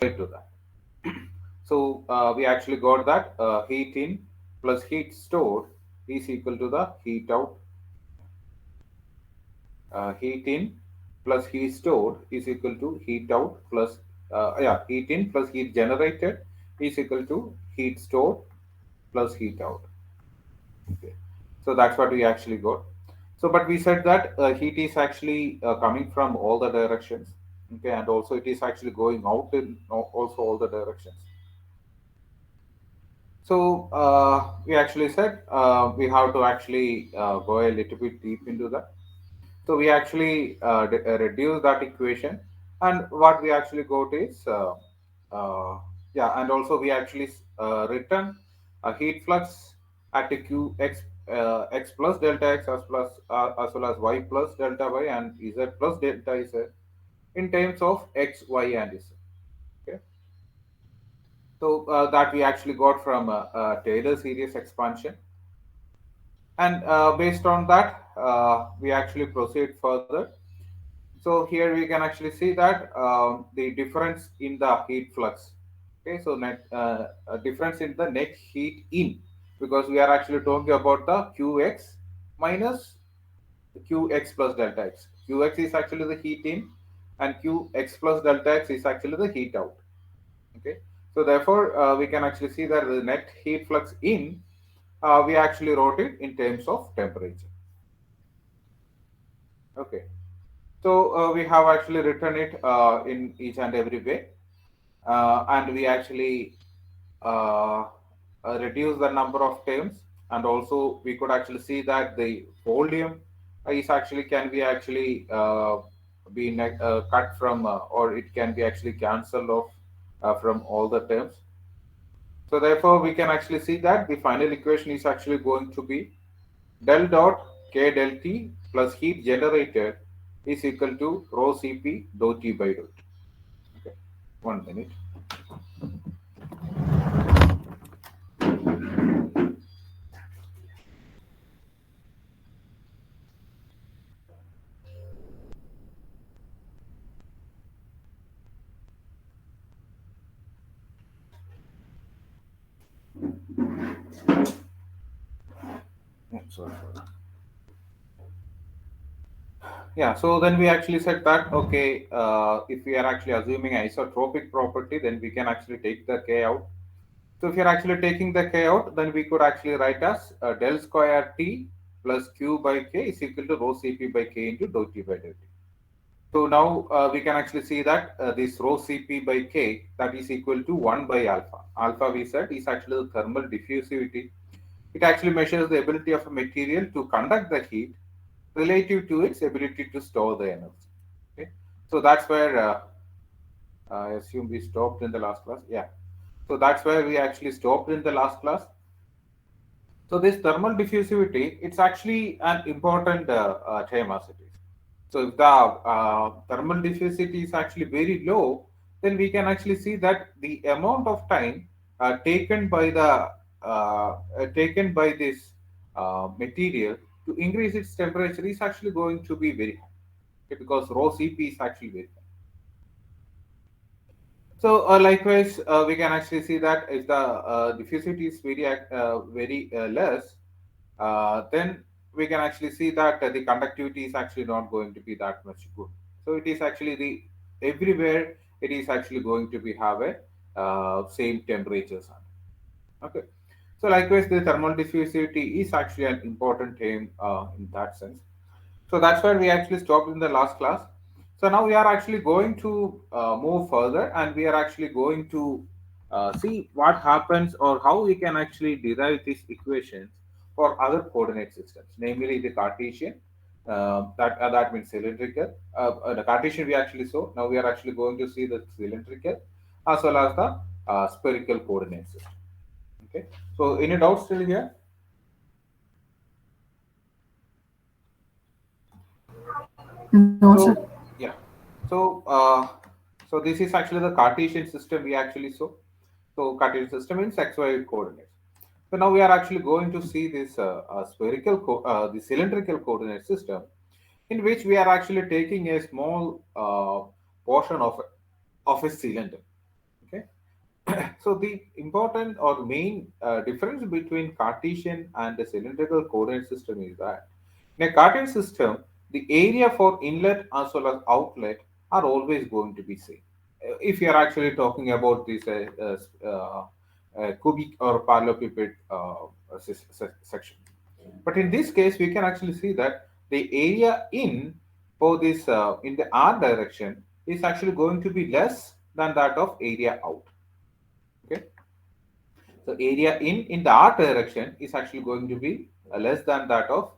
to that. So we actually got that heat in plus heat stored is equal to the heat out. Heat in plus heat stored is equal to heat out plus heat in plus heat generated is equal to heat stored plus heat out. Okay. So that's what we actually got. So, but we said that heat is actually coming from all the directions. Okay, and also it is actually going out in also all the directions. So we actually said we have to actually go a little bit deep into that. So we actually reduce that equation, and what we actually got is and also we actually return a heat flux at a q x x plus delta x as well as y plus delta y and z plus delta z in terms of x, y, and z. Okay, so that we actually got from Taylor series expansion, and based on that we actually proceed further. So here we can actually see that the difference in the heat flux. Okay, so net a difference in the net heat in, because we are actually talking about the Qx minus the Qx plus delta x. Qx is actually the heat in, and Qx plus delta x is actually the heat out. Okay, so therefore we can actually see that the net heat flux in we actually wrote it in terms of temperature. Okay, so we have actually written it in each and every way, and we actually uh, reduce the number of terms, and also we could actually see that the volume is actually can be actually be cut from or it can be actually cancelled off from all the terms. So therefore we can actually see that the final equation is actually going to be del dot k del t plus heat generated is equal to rho cp dou t by dou t. Okay, 1 minute. Sorry for that. Yeah, so then we actually said that okay, if we are actually assuming isotropic property, then we can actually take the k out. So if you're actually taking the k out, then we could actually write as del square t plus q by k is equal to rho cp by k into dou t by dou t. So now we can actually see that this rho Cp by K that is equal to 1 by alpha. Alpha we said is actually the thermal diffusivity. It actually measures the ability of a material to conduct the heat relative to its ability to store the energy. Okay, so that's where I assume we stopped in the last class. Yeah, so that's where we actually stopped in the last class. So this thermal diffusivity, it's actually an important term as it is. So if the thermal diffusivity is actually very low, then we can actually see that the amount of time taken by this material to increase its temperature is actually going to be very high, okay, because rho Cp is actually very high. So likewise, we can actually see that if the diffusivity is very less, then we can actually see that the conductivity is actually not going to be that much good. So it is actually the everywhere it is actually going to be have a same temperatures. Okay. So likewise, the thermal diffusivity is actually an important term in that sense. So that's where we actually stopped in the last class. So now we are actually going to move further, and we are actually going to see what happens or how we can actually derive these equations for other coordinate systems, namely the Cartesian. That means cylindrical. The Cartesian we actually saw. Now we are actually going to see the cylindrical as well as the spherical coordinate system. Okay. So any doubts still here? No, sir. So yeah, so so this is actually the Cartesian system we actually saw. So Cartesian system in XY coordinates. So now we are actually going to see this the cylindrical coordinate system, in which we are actually taking a small portion of a cylinder. Okay. So the important or main difference between Cartesian and the cylindrical coordinate system is that in a Cartesian system, the area for inlet as well as outlet are always going to be same. If you are actually talking about this cubic or parallelepiped section, but in this case, we can actually see that the area in for this in the r direction is actually going to be less than that of area out. Okay, so area in the r direction is actually going to be less than that of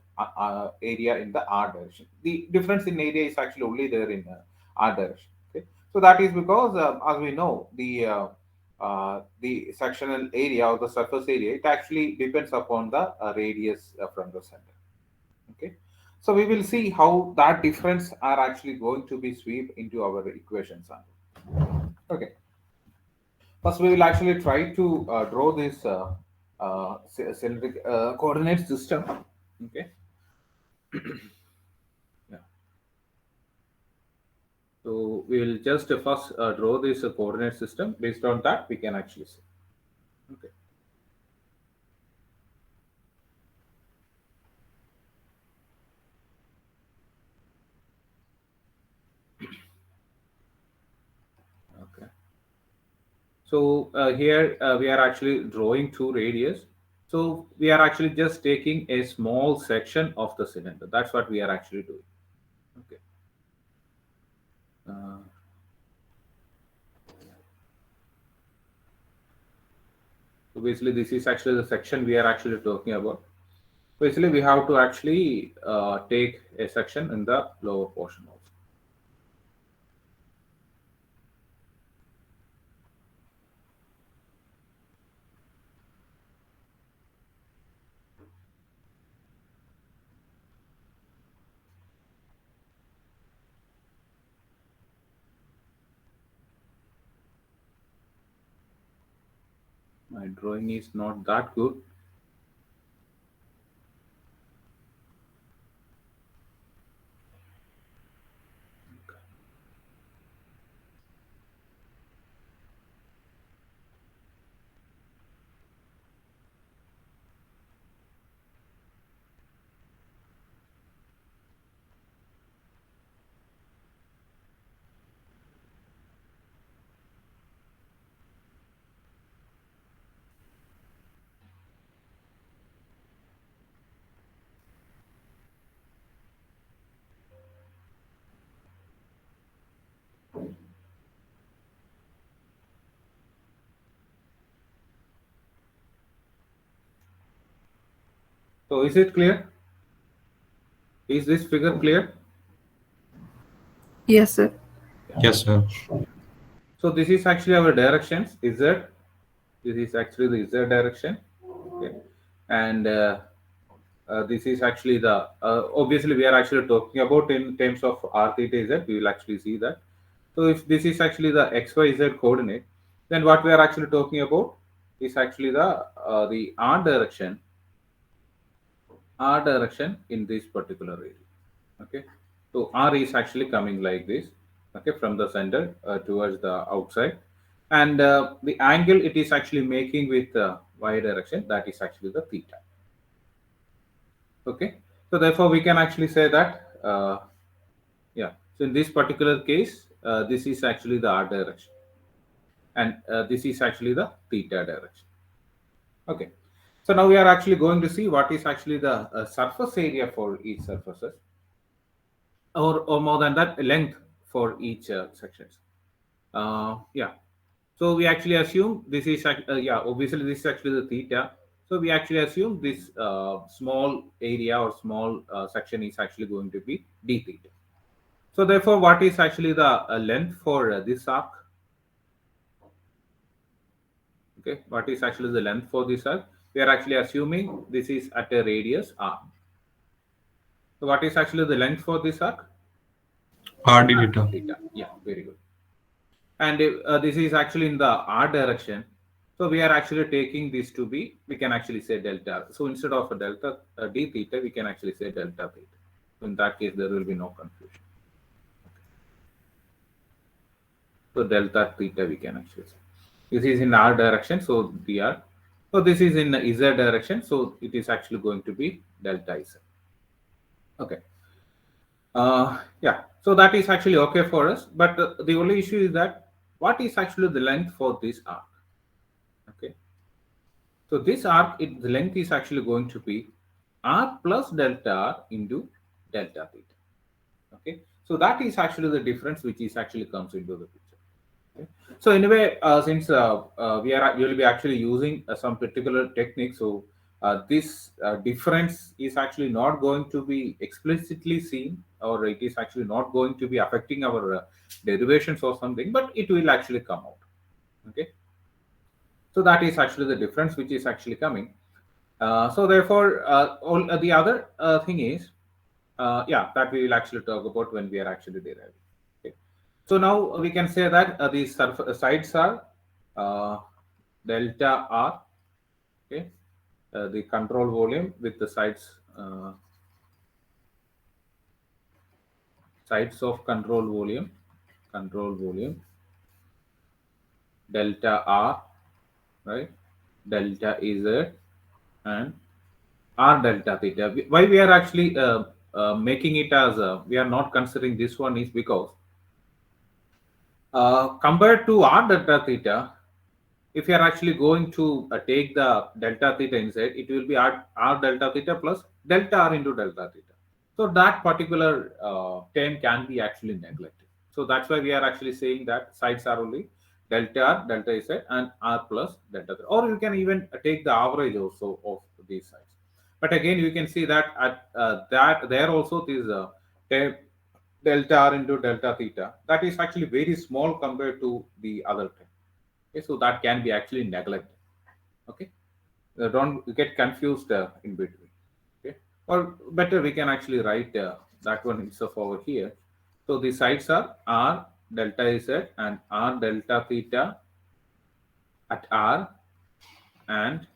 area in the r direction. The difference in area is actually only there in r direction. Okay, so that is because as we know the sectional area or the surface area, it actually depends upon the radius from the center. Okay, so we will see how that difference are actually going to be swept into our equations. Okay, first, we will actually try to draw this cylindric coordinate system. Okay. Yeah. So we will just first draw this coordinate system. Based on that, we can actually see. Okay. Okay. So here we are actually drawing two radius. So we are actually just taking a small section of the cylinder. That's what we are actually doing. Okay. Uh, so basically, this is actually the section we are actually talking about. Basically, we have to actually take a section in the lower portion also. My drawing is not that good. So is it clear? Is this figure clear? Yes, sir. Yeah. Yes, sir. So this is actually our directions. Z. This is actually the Z direction. Okay. And this is actually the obviously we are actually talking about in terms of r theta z. We will actually see that. So if this is actually the xyz coordinate, then what we are actually talking about is actually the r direction in this particular area. Okay, so r is actually coming like this. Okay, from the center towards the outside, and the angle it is actually making with the y direction, that is actually the theta. Okay, so therefore we can actually say that yeah. So in this particular case, this is actually the r direction, and this is actually the theta direction. Okay. So now we are actually going to see what is actually the surface area for each surfaces, or more than that, length for each sections. Yeah. So we actually assume this is yeah, obviously this is actually the theta. So we actually assume this small area or small section is actually going to be d theta. So therefore, what is actually the length for this arc? Okay, what is actually the length for this arc? We are actually assuming this is at a radius r. So what is actually the length for this arc? R d theta. Theta. Yeah, very good. And this is actually in the r direction. So we are actually taking this to be, we can actually say delta. So instead of a delta d theta, we can actually say delta theta. So in that case, there will be no confusion. So delta theta we can actually say. This is in R direction, so dr. So this is in Z direction, so it is actually going to be delta Z. Okay. Yeah, so that is actually okay for us, but the only issue is that what is actually the length for this arc? Okay, so this arc, the length is actually going to be r plus delta r into delta theta. Okay, so that is actually the difference which is actually comes into the picture. Okay. So anyway, since we will be actually using some particular technique, so this difference is actually not going to be explicitly seen, or it is actually not going to be affecting our derivations or something, but it will actually come out. Okay, so that is actually the difference which is actually coming. So therefore, all the other thing is, yeah, that we will actually talk about when we are actually deriving. Okay. So now we can say that these sides are delta R, okay, the control volume with the sides of control volume, delta R, right, delta Z, and R delta theta. Why we are actually making it as we are not considering this one is because compared to R delta theta, if you are actually going to take the delta theta inside, it will be R delta theta plus delta R into delta theta. So that particular term can be actually neglected. So that's why we are actually saying that sides are only delta R, delta Z, and R plus delta theta. Or you can even take the average also of these sides. But again, you can see that at that there also this term delta R into delta theta, that is actually very small compared to the other term. Okay, so that can be actually neglected. Okay, don't get confused in between. Okay, or better we can actually write that one itself over here. So the sides are R delta Z and R delta theta at R, and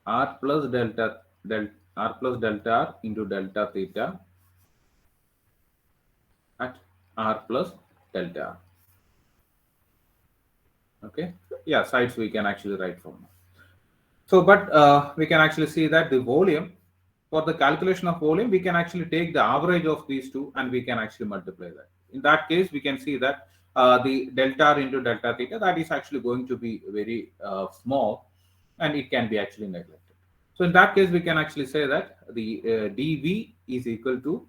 R plus R plus delta R into delta theta at R plus delta R. Okay, yeah, sides we can actually write from now. So, but we can actually see that the volume, for the calculation of volume, we can actually take the average of these two and we can actually multiply that. In that case, we can see that the delta R into delta theta, that is actually going to be very small, and it can be actually neglected. So in that case, we can actually say that the dV is equal to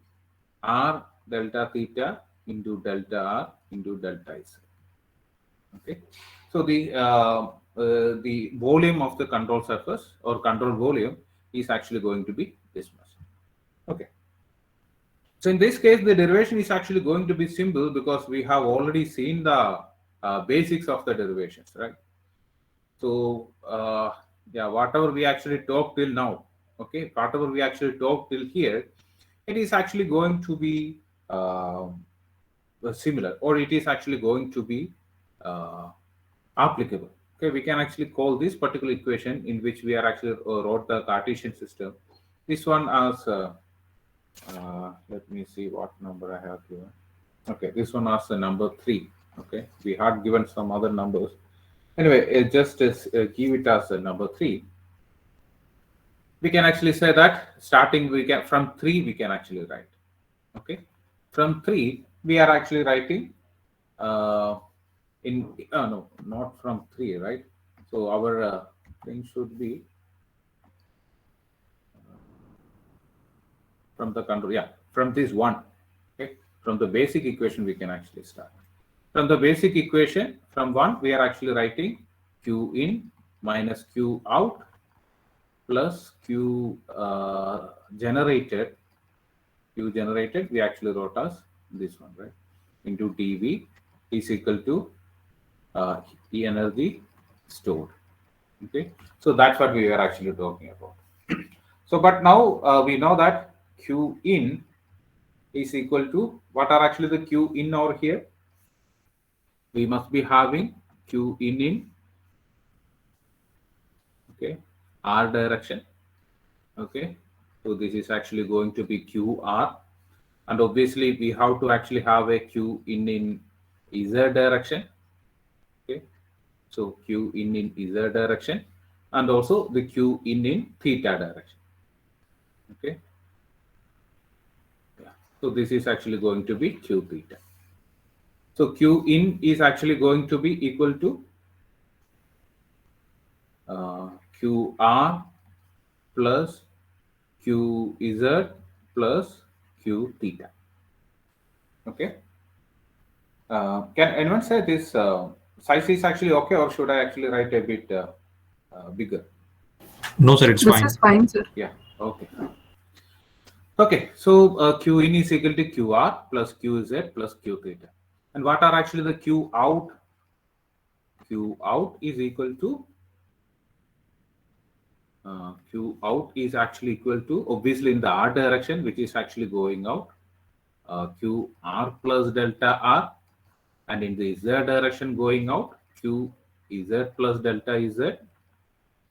R delta theta into delta R into delta Z. Okay, so the volume of the control surface or control volume is actually going to be this much. Okay, so in this case the derivation is actually going to be simple because we have already seen the basics of the derivations, right? So yeah, whatever we actually talked till now, okay, whatever we actually talked till here, it is actually going to be similar, or it is actually going to be uh, applicable. Okay, we can actually call this particular equation in which we are actually wrote the Cartesian system. This one as let me see what number I have here. Okay, this one as number 3. Okay, we had given some other numbers. Anyway, just give it as number 3. We can actually say that starting we can from 3 we can actually write. Okay, from 3 we are actually writing in no, not from 3, right? So our thing should be from the control, yeah, from this 1. Okay, from the basic equation we can actually start. From the basic equation from 1 we are actually writing q in minus q out plus q generated, we actually wrote as this one, right, into dV is equal to the energy stored. Okay, so that's what we were actually talking about. So but now we know that q in is equal to what are actually the q in over here. We must be having q in okay r direction. Okay, so this is actually going to be qr, and obviously we have to actually have a q in z direction. Okay, So q in z direction, and also the q in theta direction. Okay. Yeah. So this is actually going to be q theta. So q in is actually going to be equal to qr plus qz plus q theta. Okay. Can anyone say this size is actually okay, or should I actually write a bit bigger? No, sir, it's This fine. is fine, sir. Yeah. Okay. Okay. So q in is equal to qr plus qz plus q theta. And what are actually the q out? Q out is equal to q out is actually equal to, obviously in the r direction, which is actually going out, q r plus delta r, and in the z direction going out, q z plus delta z,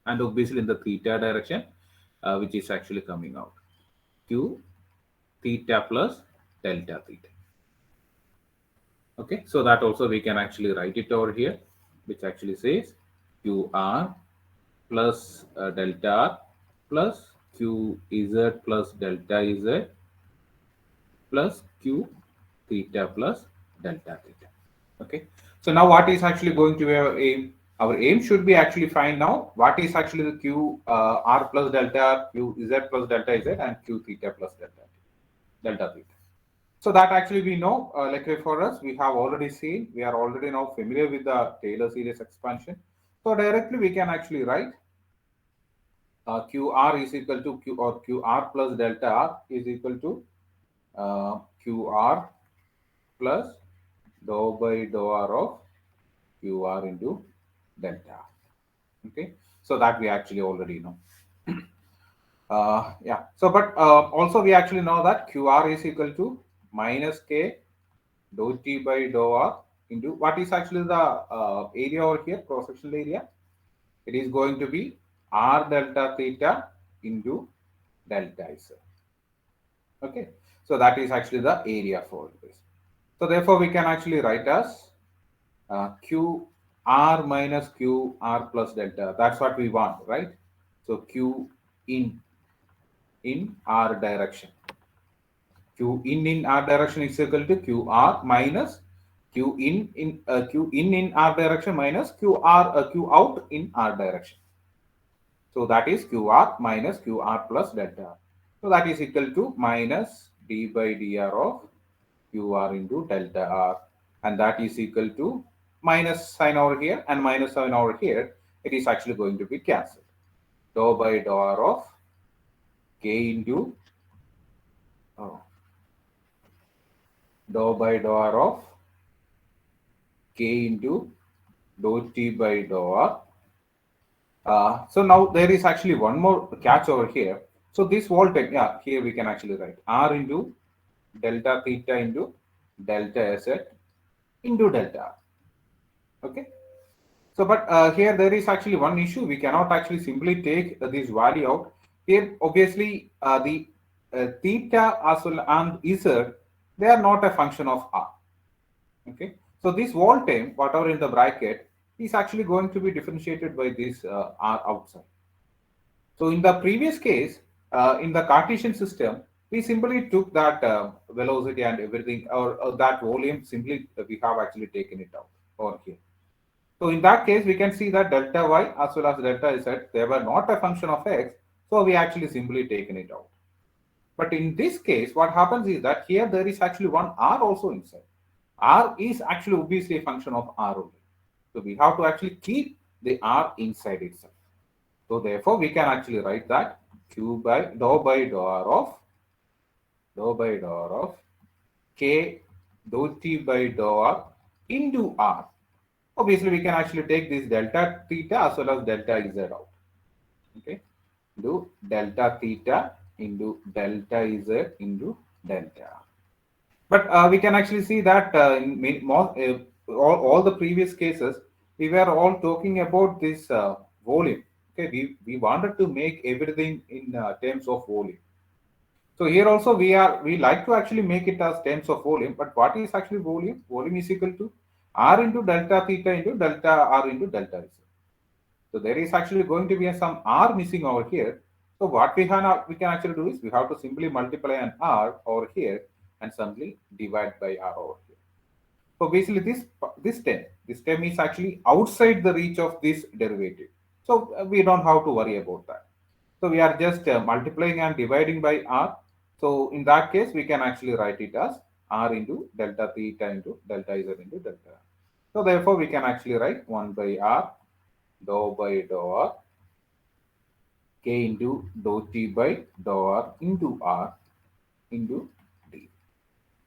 and obviously in the theta direction, which is actually coming out, q theta plus delta theta. Okay, so that also we can actually write it over here, which actually says qr plus delta r plus qz plus delta z plus q theta plus delta theta. Okay, so now what is actually going to be our aim? Our aim should be actually find now what is actually the q r plus delta, q z plus delta z, and q theta plus delta theta. So that actually we know, like for us, we have already seen, we are already now familiar with the Taylor series expansion. So directly we can actually write qr is equal to q, or qr plus delta r is equal to qr plus dou by dou r of qr into delta r. Okay, so that we actually already know. Yeah, so but also we actually know that qr is equal to minus k dou t by dou r into what is actually the area over here, cross sectional area. It is going to be r delta theta into delta z. Okay, so that is actually the area for this. So therefore we can actually write as q r minus q r plus delta. That's what we want, right? So q in r direction. Q in r direction is equal to qr minus q in r direction minus q out in r direction. So that is qr minus qr plus delta. So that is equal to minus d by dr of qr into delta r, and that is equal to minus sign over here and minus sign over here. It is actually going to be cancelled. Dou by dou r of k into dou by dou r of k into dou t by dou r. So now there is actually one more catch over here. So this voltage, yeah, here we can actually write r into delta theta into delta z into delta r. Okay. So, but here there is actually one issue. We cannot actually simply take this value out. Here, obviously, the theta as well and z, they are not a function of r. Okay. So this whole term, whatever in the bracket, is actually going to be differentiated by this r outside. So in the previous case, in the Cartesian system, we simply took that velocity and everything, or that volume, simply we have actually taken it out over here. So in that case, we can see that delta y as well as delta z, they were not a function of x, so we actually simply taken it out. But in this case, what happens is that here there is actually one r also inside. R is actually obviously a function of r only. So we have to actually keep the r inside itself. So therefore, we can actually write that q by dou by dou r of k dou t by dou r into r. Obviously, we can actually take this delta theta as well as delta z out. Okay, do delta theta into delta z into delta r. But we can actually see that in all the previous cases, we were all talking about this volume. Okay, we wanted to make everything in terms of volume. So here also we like to actually make it as terms of volume. But what is actually volume? Volume is equal to r into delta theta into delta r into delta z. So there is actually going to be some r missing over here. So what we can actually do is we have to simply multiply an r over here and simply divide by r over here. So basically this term is actually outside the reach of this derivative. So we don't have to worry about that. So we are just multiplying and dividing by r. So in that case, we can actually write it as r into delta theta into delta z into delta r. So therefore, we can actually write 1 by r dou by dou r k into dou t by dou r into r into d.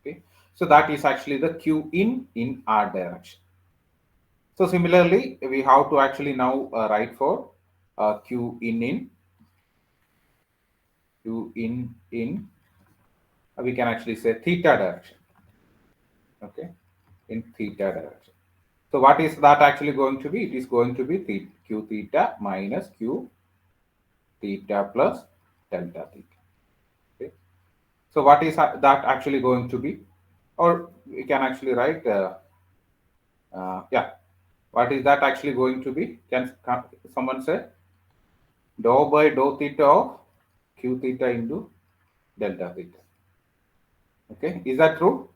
Okay, so that is actually the q in r direction. So similarly, we have to actually now write for q in we can actually say theta direction. Okay, in theta direction. So what is that actually going to be? It is going to be q theta minus q theta plus delta theta. Okay. So what is that actually going to be? Or we can actually write, yeah, what is that actually going to be? Can someone say? Dou by dou theta of q theta into delta theta. Okay, is that true?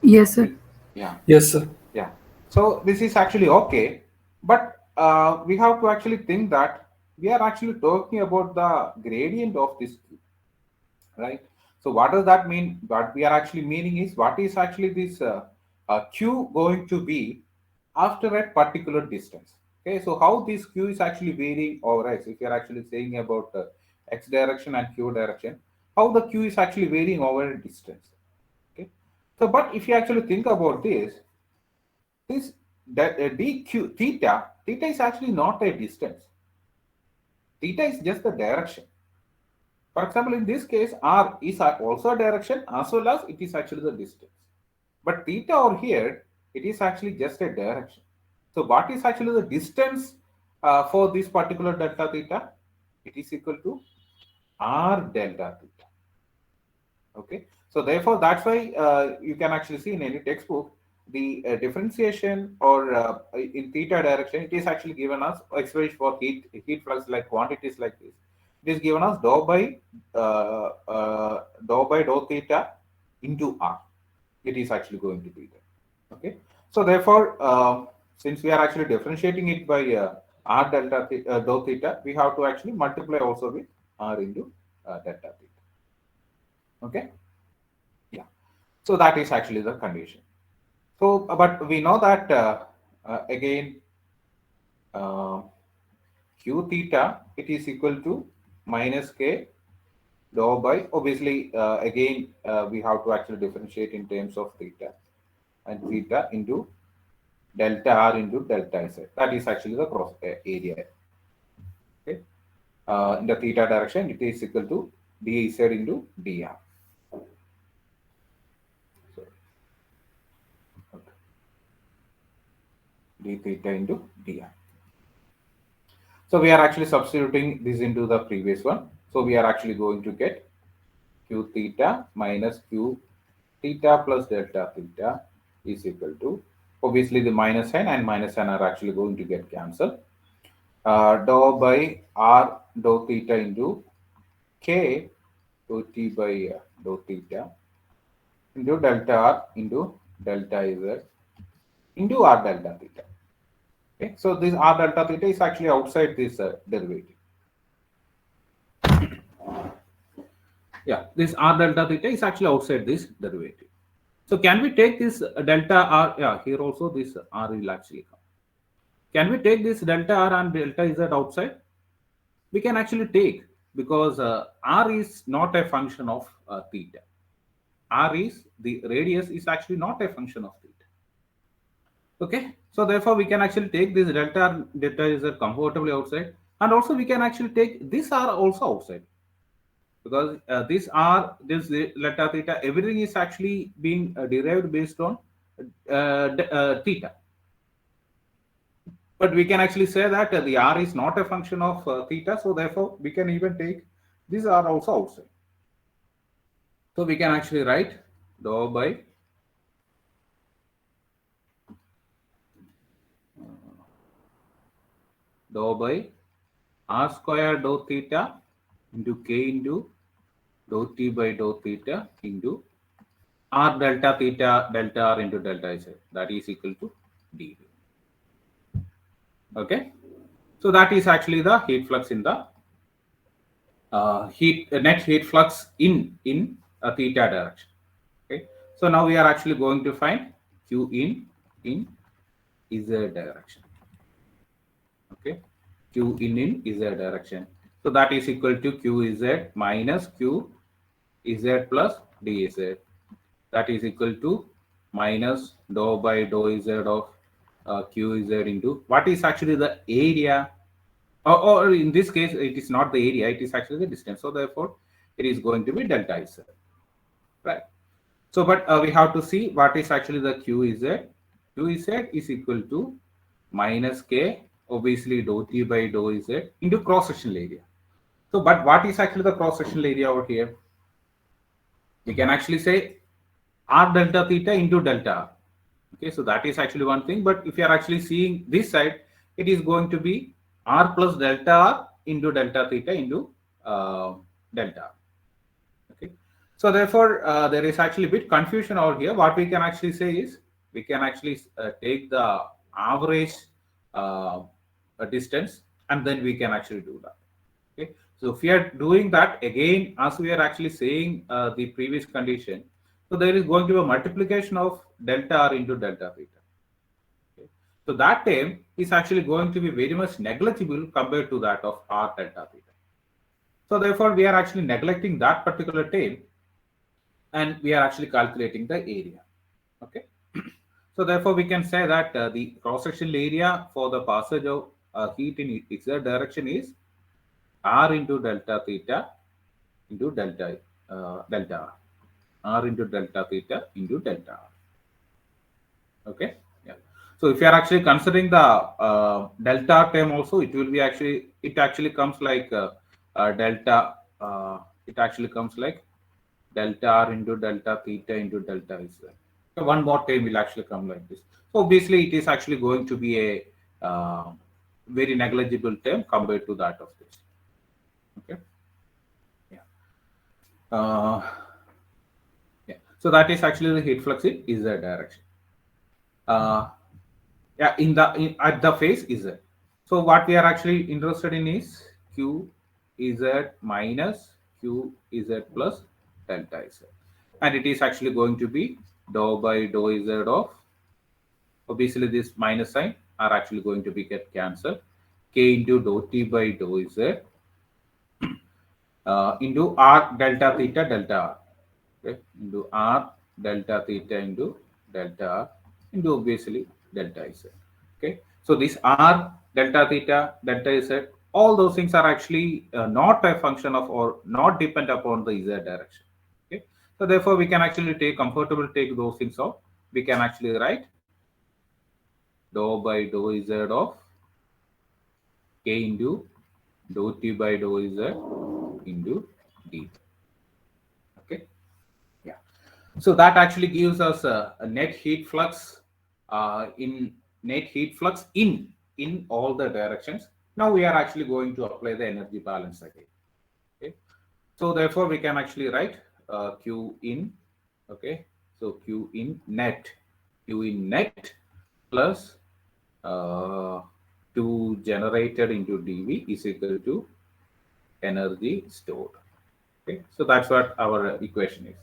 Yes, sir. Yeah. Yes, sir. Yeah. So this is actually okay, but we have to actually think that we are actually talking about the gradient of this cube, right? So what does that mean? What we are actually meaning is what is actually this q going to be after a particular distance. Okay, so how this q is actually varying over x? If you are actually saying about x direction and q direction, how the q is actually varying over a distance. Okay, so but if you actually think about this dq theta is actually not a distance. Theta is just the direction. For example, in this case, r is also a direction as well as it is actually the distance. But theta over here, it is actually just a direction. So what is actually the distance for this particular delta theta? It is equal to r delta theta. Okay, so therefore that's why you can actually see in any textbook the differentiation or in theta direction, it is actually given as expression for heat flux like quantities like this. It is given as dou by dou theta into r. It is actually going to be there. Okay, so therefore since we are actually differentiating it by r delta dou theta, we have to actually multiply also with r into delta theta. Okay, yeah, so that is actually the condition. So but we know that again q theta, it is equal to minus k dou by, obviously again we have to actually differentiate in terms of theta, and theta into delta r into delta z. That is actually the cross area. Okay, in the theta direction, it is equal to dz into dr. So, okay. d theta into dr. So we are actually substituting this into the previous one. So we are actually going to get q theta minus q theta plus delta theta is equal to, obviously the minus sign and minus sign are actually going to get cancelled. Dou by r dou theta into k dou t by dou theta into delta r into delta z into r delta theta. Okay, so this r delta theta is actually outside this derivative. Yeah, this r delta theta is actually outside this derivative. So can we take this delta r? Yeah, here also this r will actually come. Can we take this delta r and delta z outside? We can actually take, because r is not a function of theta. R is the radius is actually not a function of theta. Okay, so therefore we can actually take this delta z comfortably outside, and also we can actually take this r also outside, because this delta theta, everything is actually being derived based on theta. But we can actually say that the r is not a function of theta, so therefore we can even take this r also outside. So we can actually write dou by dou by r square dou theta into k into dou t by dou theta into r delta theta delta r into delta z, that is equal to dV. Okay, so that is actually the heat flux in the net heat flux in a theta direction. Okay, so now we are actually going to find q in z direction. Okay, q in z direction. So that is equal to qz minus qz plus dz. That is equal to minus dou by dou z of qz into what is actually the area, or in this case it is not the area, it is actually the distance. So therefore it is going to be delta z, right? So but we have to see what is actually the qz. Qz is equal to minus k, obviously dou t by dou z into cross sectional area. So but what is actually the cross sectional area over here? We can actually say r delta theta into delta r. Okay, so that is actually one thing. But if you are actually seeing this side, it is going to be r plus delta r into delta theta into delta r. Okay, so therefore there is actually a bit confusion over here. What we can actually say is we can actually take the average distance and then we can actually do that. Okay, so if we are doing that again, as we are actually saying the previous condition, so there is going to be a multiplication of delta r into delta theta. Okay, so that term is actually going to be very much negligible compared to that of r delta theta. So therefore we are actually neglecting that particular term and we are actually calculating the area. Okay, so therefore we can say that the cross sectional area for the passage of heat in z direction is r into delta theta into delta delta r into delta theta into delta r. Okay, yeah. So if you are actually considering the delta term also, it will be actually, it actually comes like delta. It actually comes like delta r into delta theta into delta z. So one more term will actually come like this. So obviously it is actually going to be a very negligible term compared to that of this. Okay. Yeah. Yeah. So that is actually the heat flux in z direction. Yeah, at the phase z. So what we are actually interested in is q z minus q z plus delta z, and it is actually going to be dou by dou z of, obviously this minus sign are actually going to be get cancelled, k into dou t by dou z into r delta theta delta r. Okay, into r delta theta into delta r into obviously delta z. Okay, so this r delta theta delta z, all those things are actually not a function of or not depend upon the z direction. Okay, so therefore we can actually take those things off. We can actually write dou by dou z of k into dou t by dou z into d. Okay, yeah. So that actually gives us a net heat flux in all the directions. Now we are actually going to apply the energy balance again. Okay, so therefore we can actually write q in. Okay, so q in net plus 2 generated into dV is equal to energy stored. Okay, so that's what our equation is.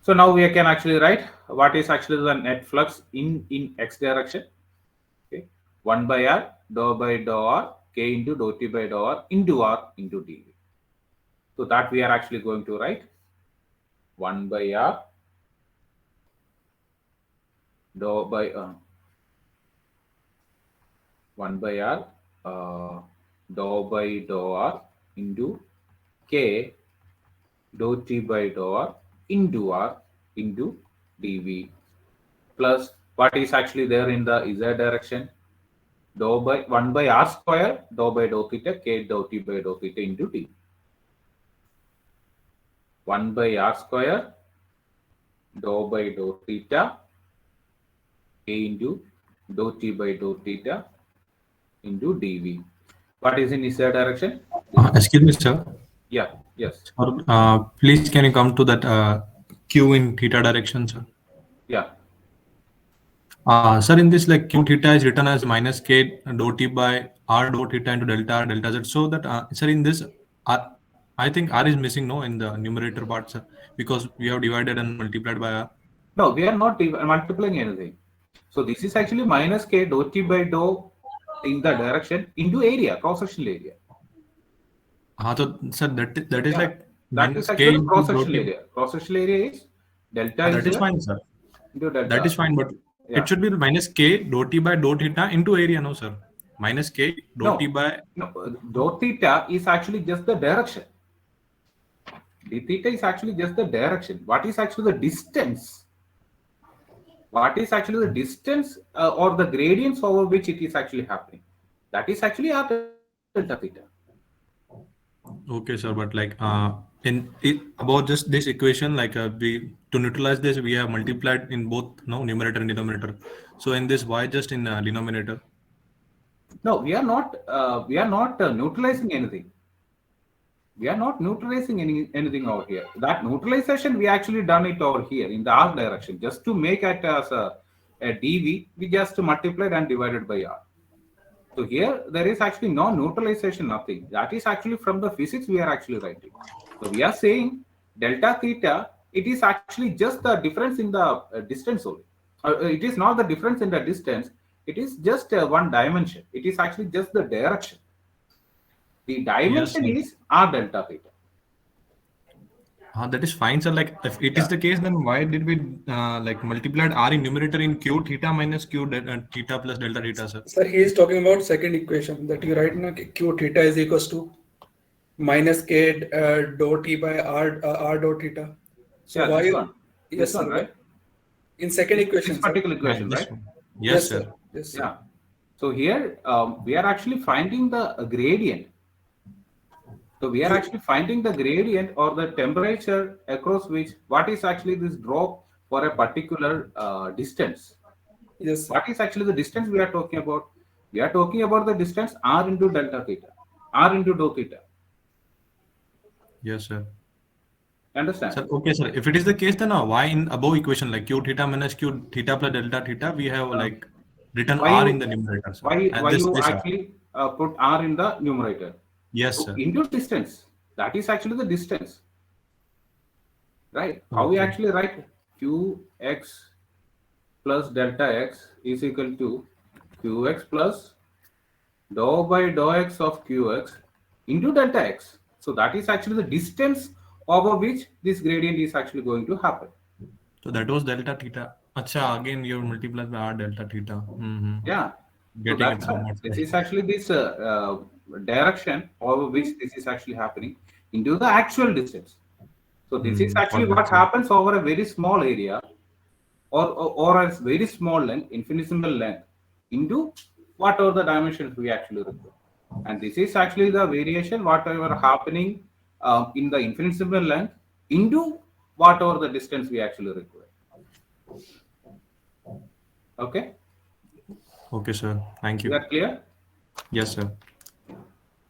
So now we can actually write what is actually the net flux in x direction. Okay, 1 by r dou by dou r k into dou t by dou r into dV. So that we are actually going to write 1 by r dou by 1 by r dou by dou r into k dou t by dou r into dV plus what is actually there in the z direction, dou by 1 by r square dou by dou theta k dou t by dou theta into d. 1 by r square dou by dou theta k into dou t by dou theta into dV. What is in Z direction? Excuse me, sir. Yeah, yes, Sir, please can you come to that Q in theta direction, sir? yeah. Sir, in this, like Q theta is written as minus K dot T by R dot theta into delta R delta Z. So that, sir, in this, I think R is missing, no, in the numerator part, sir, because we have divided and multiplied by R. No, we are not multiplying anything. So this is actually minus K dou T by dou in the direction into area, cross-sectional area. So, sir, that is Yeah, like that is minus K actually into dot cross-sectional T. area. Cross-sectional area is delta That is Z fine, sir. into delta. That is fine, but Yeah. it should be minus K dot T by dot theta into area, no, sir. Minus K dot T No, by. no, dou theta is actually just the direction. D theta is actually just the direction. What is actually the distance? What is actually the distance or the gradients over which it is actually happening? That is actually r delta theta. Okay, sir, but like in it, about just this equation, like we to neutralize this, we have multiplied in both no numerator and denominator. So in this, why just in denominator? No, we are not. We are not neutralizing anything. We are not neutralizing anything over here. That neutralization we actually done it over here in the r direction. Just to make it as a dv, we just multiplied and divided by r. So here there is actually no neutralization, nothing. That is actually from the physics we are actually writing. So we are saying delta theta, it is actually just the difference in the distance only. It is not the difference in the distance. It is just one dimension. It is actually just the direction. The dimension sir. is r delta theta. That is fine, sir. Like if it is the case, then why did we like multiplied r in numerator in q theta minus q theta plus delta theta, sir? Sir, he is talking about second equation that you write now, q theta is equals to minus k dot t by r dot theta. So Yeah, why? this one. Yes, This sir. one, right? In second equation, This sir. particular equation, This right? one. Yes, sir. Yes, sir. Yeah. So here we are actually finding the gradient. So we are actually finding the gradient or the temperature across which what is actually this drop for a particular distance. Yes, sir. What is actually the distance we are talking about? We are talking about the distance r into delta theta, r into dou theta. Yes, sir. Understand? Sir, okay, sir. If it is the case, then why in above equation like q theta minus q theta plus delta theta, we have like written Why r you- in the numerator, sir. Why And you this actually put r in the numerator? yes, So sir. into distance, that is actually the distance, right? How we Okay. actually write qx plus delta x is equal to qx plus dou by dou x of qx into delta x. So that is actually the distance over which this gradient is actually going to happen. So that was delta theta. Acha, again you multiply by r delta theta. Mm-hmm. Yeah. So Getting that's it somewhat. this is actually this direction over which this is actually happening into the actual distance. So this is actually what Perfect, sir. happens over a very small area or a very small length, infinitesimal length into whatever the dimensions we actually require. And this is actually the variation whatever happening in the infinitesimal length into whatever the distance we actually require. Okay, Okay, sir. Thank is you. that clear? Yes, sir.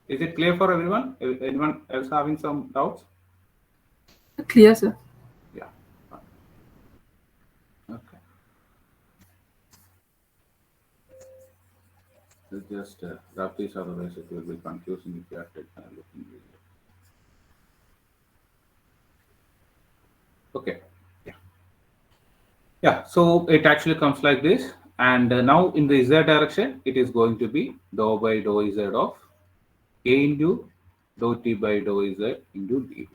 Is it clear for everyone? Anyone else having some doubts? Clear, sir. Yeah. Okay. Let's just wrap this, otherwise it will be confusing if you have to looking video. Okay. Yeah. Yeah. So it actually comes like this, and now in the z direction, it is going to be dou by dou z of k into dou t by dou z into dv.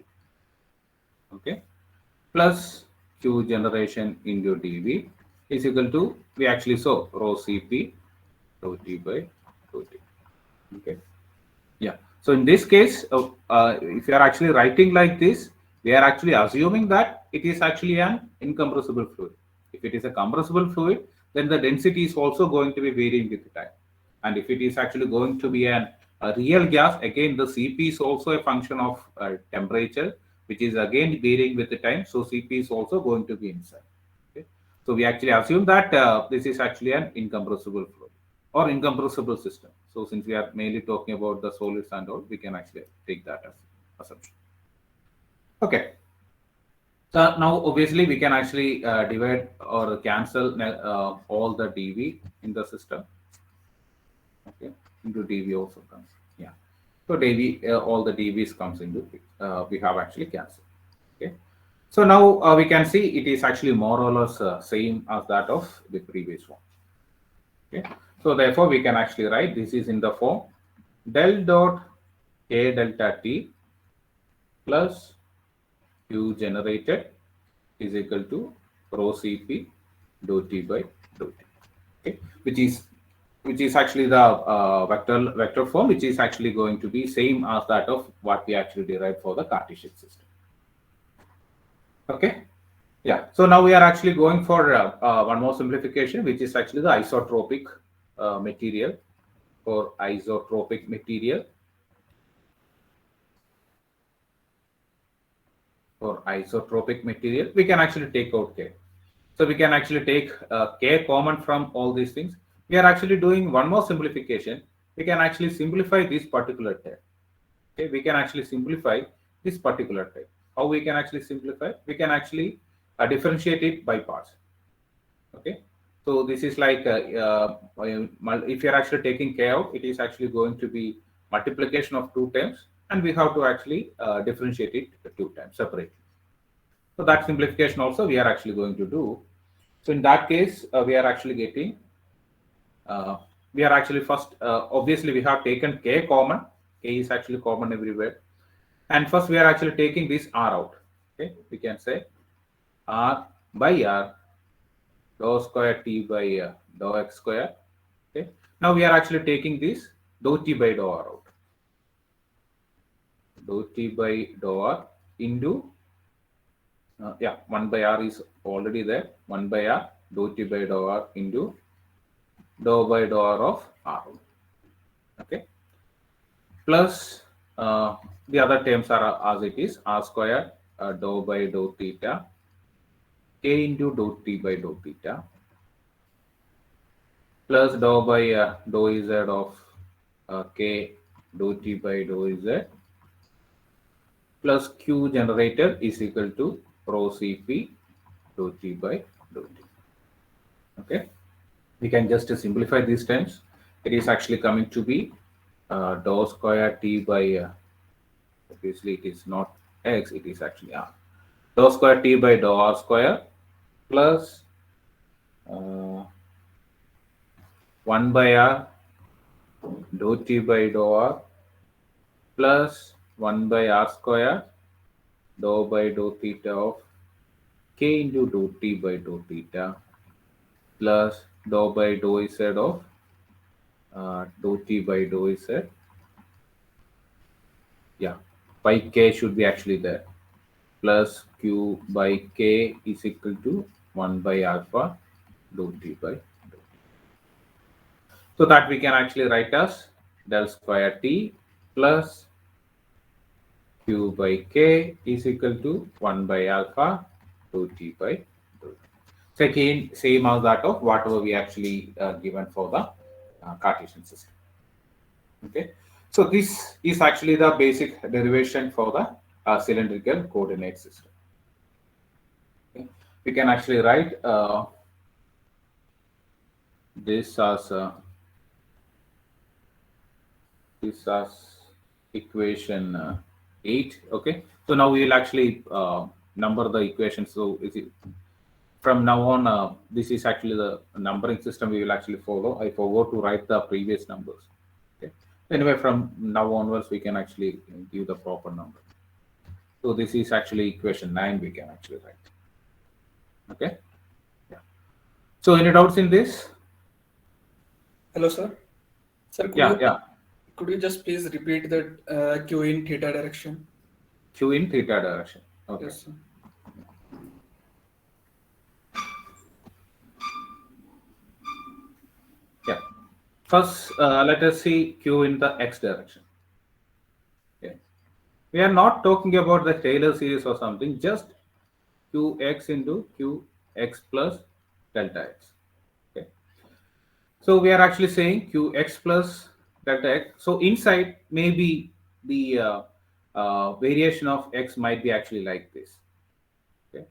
Okay, plus q generation into dv is equal to, we actually saw rho cp dou t by dou t. Okay, yeah. So in this case, if you are actually writing like this, we are actually assuming that it is actually an incompressible fluid. If it is a compressible fluid, then the density is also going to be varying with time. And if it is actually going to be a real gas, again the Cp is also a function of temperature, which is again varying with the time. So Cp is also going to be inside. Okay? So we actually assume that this is actually an incompressible fluid. or incompressible system. So since we are mainly talking about the solids and all, we can actually take that as assumption. Okay. So now obviously we can actually divide or cancel all the dV in the system. Okay, into dV also comes. Yeah. So dV, all the dVs comes into we have actually cancelled. Okay. So now we can see it is actually more or less same as that of the previous one. Okay. So therefore we can actually write this is in the form del dot K delta T plus Q generated is equal to rho Cp dou T by dou T. Okay, which is actually the vector form, which is actually going to be same as that of what we actually derived for the Cartesian system. Okay, yeah. So now we are actually going for one more simplification, which is actually the isotropic material. For isotropic material, we can actually take out K. So we can actually take K common from all these things. We are actually doing one more simplification. We can actually simplify this particular term. Okay, we can actually simplify this particular term. How we can actually simplify? We can actually differentiate it by parts. Okay, so this is like if you're actually taking K out, it is actually going to be multiplication of two terms, and we have to actually differentiate it two times separately. So that simplification also we are actually going to do. So in that case, we are actually getting, we are actually first, obviously we have taken K common. K is actually common everywhere. And first we are actually taking this R out. Okay, we can say R by R dou square T by dou X square. Okay, now we are actually taking this dou T by dou R out. Dou T by dou R into 1 by R is already there. 1 by R dou T by dou R into dou by dou R of R. Okay. Plus the other terms are as it is, R square dou by dou theta K into dou T by dou theta plus dou by dou Z of K dou T by dou Z plus Q generated is equal to rho Cp dou T by dou T. Okay, we can just simplify these terms. It is actually coming to be dou square T by obviously it is not X, it is actually R. Dou square T by dou R square plus 1 by R dou T by dou R plus 1 by R square dou by dou theta of K into dou T by dou theta plus dou by dou Z of dou T by dou Z. Yeah, pi K should be actually there. Plus Q by K is equal to 1 by alpha dou T by dou T. So that we can actually write as del square T plus Q by K is equal to 1 by alpha dou T by dou T. So again, same as that of whatever we actually given for the Cartesian system. Okay, so this is actually the basic derivation for the cylindrical coordinate system. Okay. We can actually write this as equation 8. Okay, so now we will actually number the equations. So is it from now on, this is actually the numbering system we will actually follow. I forgot to write the previous numbers. Okay. Anyway, from now onwards, we can actually give the proper number. So this is actually equation 9 we can actually write. Okay. Yeah. So any doubts in this? Hello, sir. Sir, could you just please repeat that Q in theta direction? Q in theta direction. Okay. Yes, sir. Yeah. First, let us see Q in the x direction. Okay. We are not talking about the Taylor series or something, just Qx into Qx plus delta x. Okay. So we are actually saying qx plus delta x. So inside maybe the variation of x might be actually like this. Okay.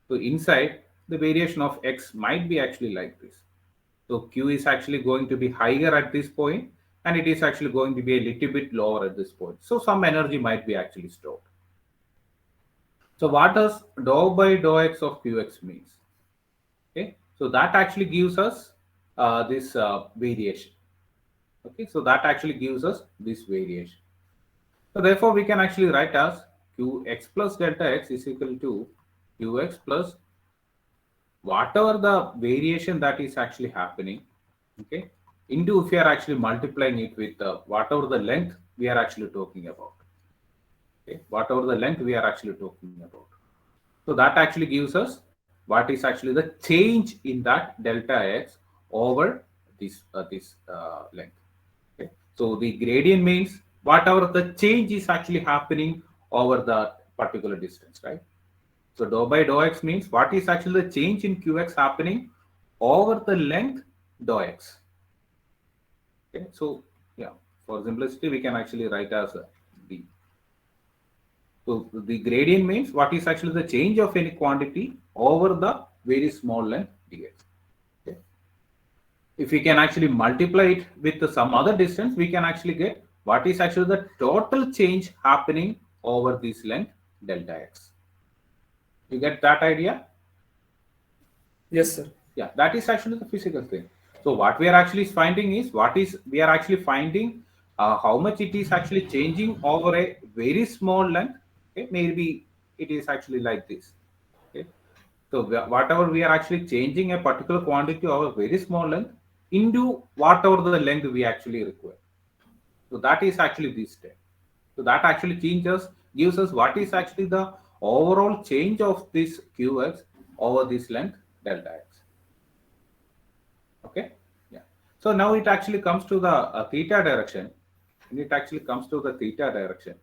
So inside the variation of x might be actually like this. So q is actually going to be higher at this point, and it is actually going to be a little bit lower at this point. So some energy might be actually stored. So what does dou by dou x of qx means? Okay, so that actually gives us this variation. Okay, so that actually gives us this variation. So therefore, we can actually write as qx plus delta x is equal to qx plus whatever the variation that is actually happening, okay, into if we are actually multiplying it with whatever the length we are actually talking about. Okay, whatever the length we are actually talking about. So that actually gives us what is actually the change in that delta x over this length. Okay. So the gradient means whatever the change is actually happening over the particular distance, right? So dou by dou x means what is actually the change in qx happening over the length dou x. Okay. So yeah, for simplicity we can actually write as d. So the gradient means what is actually the change of any quantity over the very small length dx. Okay. If we can actually multiply it with some other distance, we can actually get what is actually the total change happening over this length delta x. You get that idea? Yes, sir. Yeah, that is actually the physical thing. So what we are actually finding is we are actually finding how much it is actually changing over a very small length. Okay, maybe it is actually like this. Okay, so whatever we are actually changing a particular quantity over very small length into whatever the length we actually require. So that is actually this step. So that actually gives us what is actually the overall change of this qx over this length delta x. Okay, yeah. So now it actually comes to the theta direction, and it actually comes to the theta direction.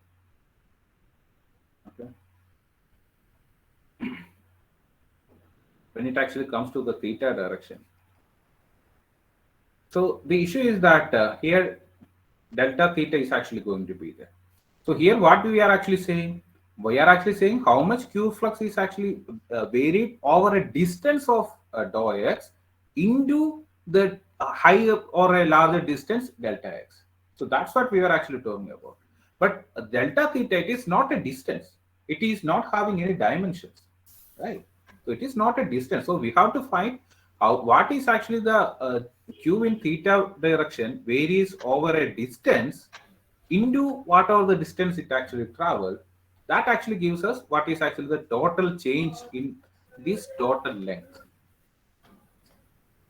Okay. When it actually comes to the theta direction. So the issue is that here delta theta is actually going to be there. So here what we are actually saying, we are actually saying how much q flux is actually varied over a distance of dou x into the higher or a larger distance delta x. So that's what we are actually talking about. But delta theta, it is not a distance. It is not having any dimensions, right? So it is not a distance. So we have to find what is actually the q in theta direction varies over a distance into whatever the distance it actually traveled. That actually gives us what is actually the total change in this total length.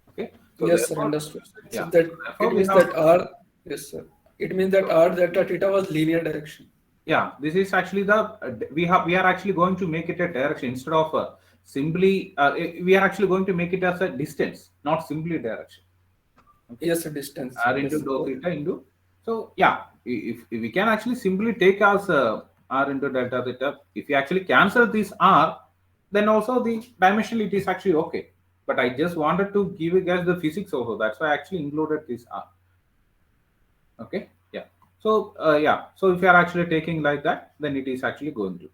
Okay. So Yes, sir, therefore, understood. So yeah. that Therefore, it we means have, that r, yes, sir. It means that r delta theta was linear direction. yeah, this is actually the we are actually going to make it a direction instead of simply we are actually going to make it as a distance, not simply direction. Okay. Yes, sir, distance. R Yes, into sir. dou Okay. theta into. So yeah, if we can actually simply take as r into delta theta, if you actually cancel this r, then also the dimensional it is actually okay. But I just wanted to give you guys the physics also. That's why I actually included this r. Okay, yeah. So yeah, so if you are actually taking like that, then it is actually going to.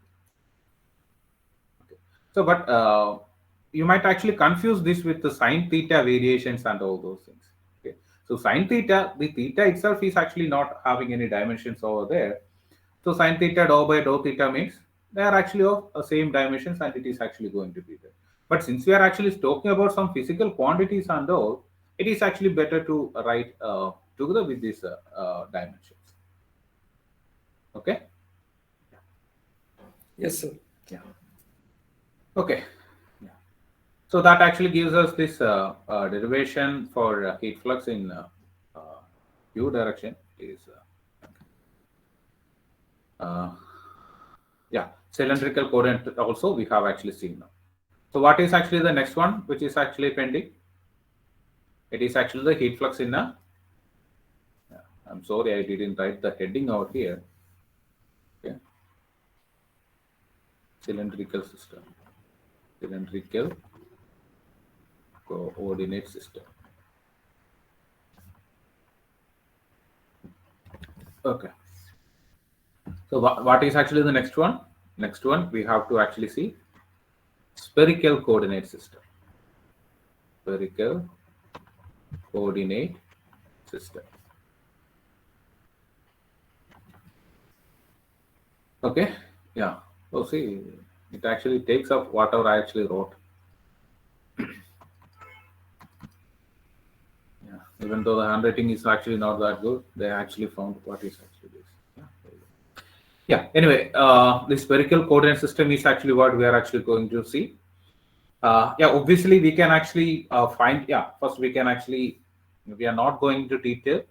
Okay. So but you might actually confuse this with the sine theta variations and all those things. Okay. So sine theta, the theta itself is actually not having any dimensions over there. So sine theta dou by dou theta means they are actually of same dimensions and it is actually going to be there. But since we are actually talking about some physical quantities and all, it is actually better to write together with these dimensions. Okay. Yes, sir. Yeah. Okay. Yeah. So that actually gives us this derivation for heat flux in u direction is yeah, cylindrical coordinate also we have actually seen now. So what is actually the next one which is actually pending? It is actually the heat flux in a, I'm sorry I didn't write the heading out here. Okay. Cylindrical system. Cylindrical coordinate system. Okay. So what is actually the next one? Next one we have to actually see spherical coordinate system. Spherical coordinate system. Okay. Yeah. So see, it actually takes up whatever I actually wrote. Yeah. Even though the handwriting is actually not that good, they actually found what is actually this. Yeah. There you go. Yeah. Anyway, the spherical coordinate system is actually what we are actually going to see. Yeah. Obviously, we can actually find. Yeah. First, we can actually. We are not going into detail.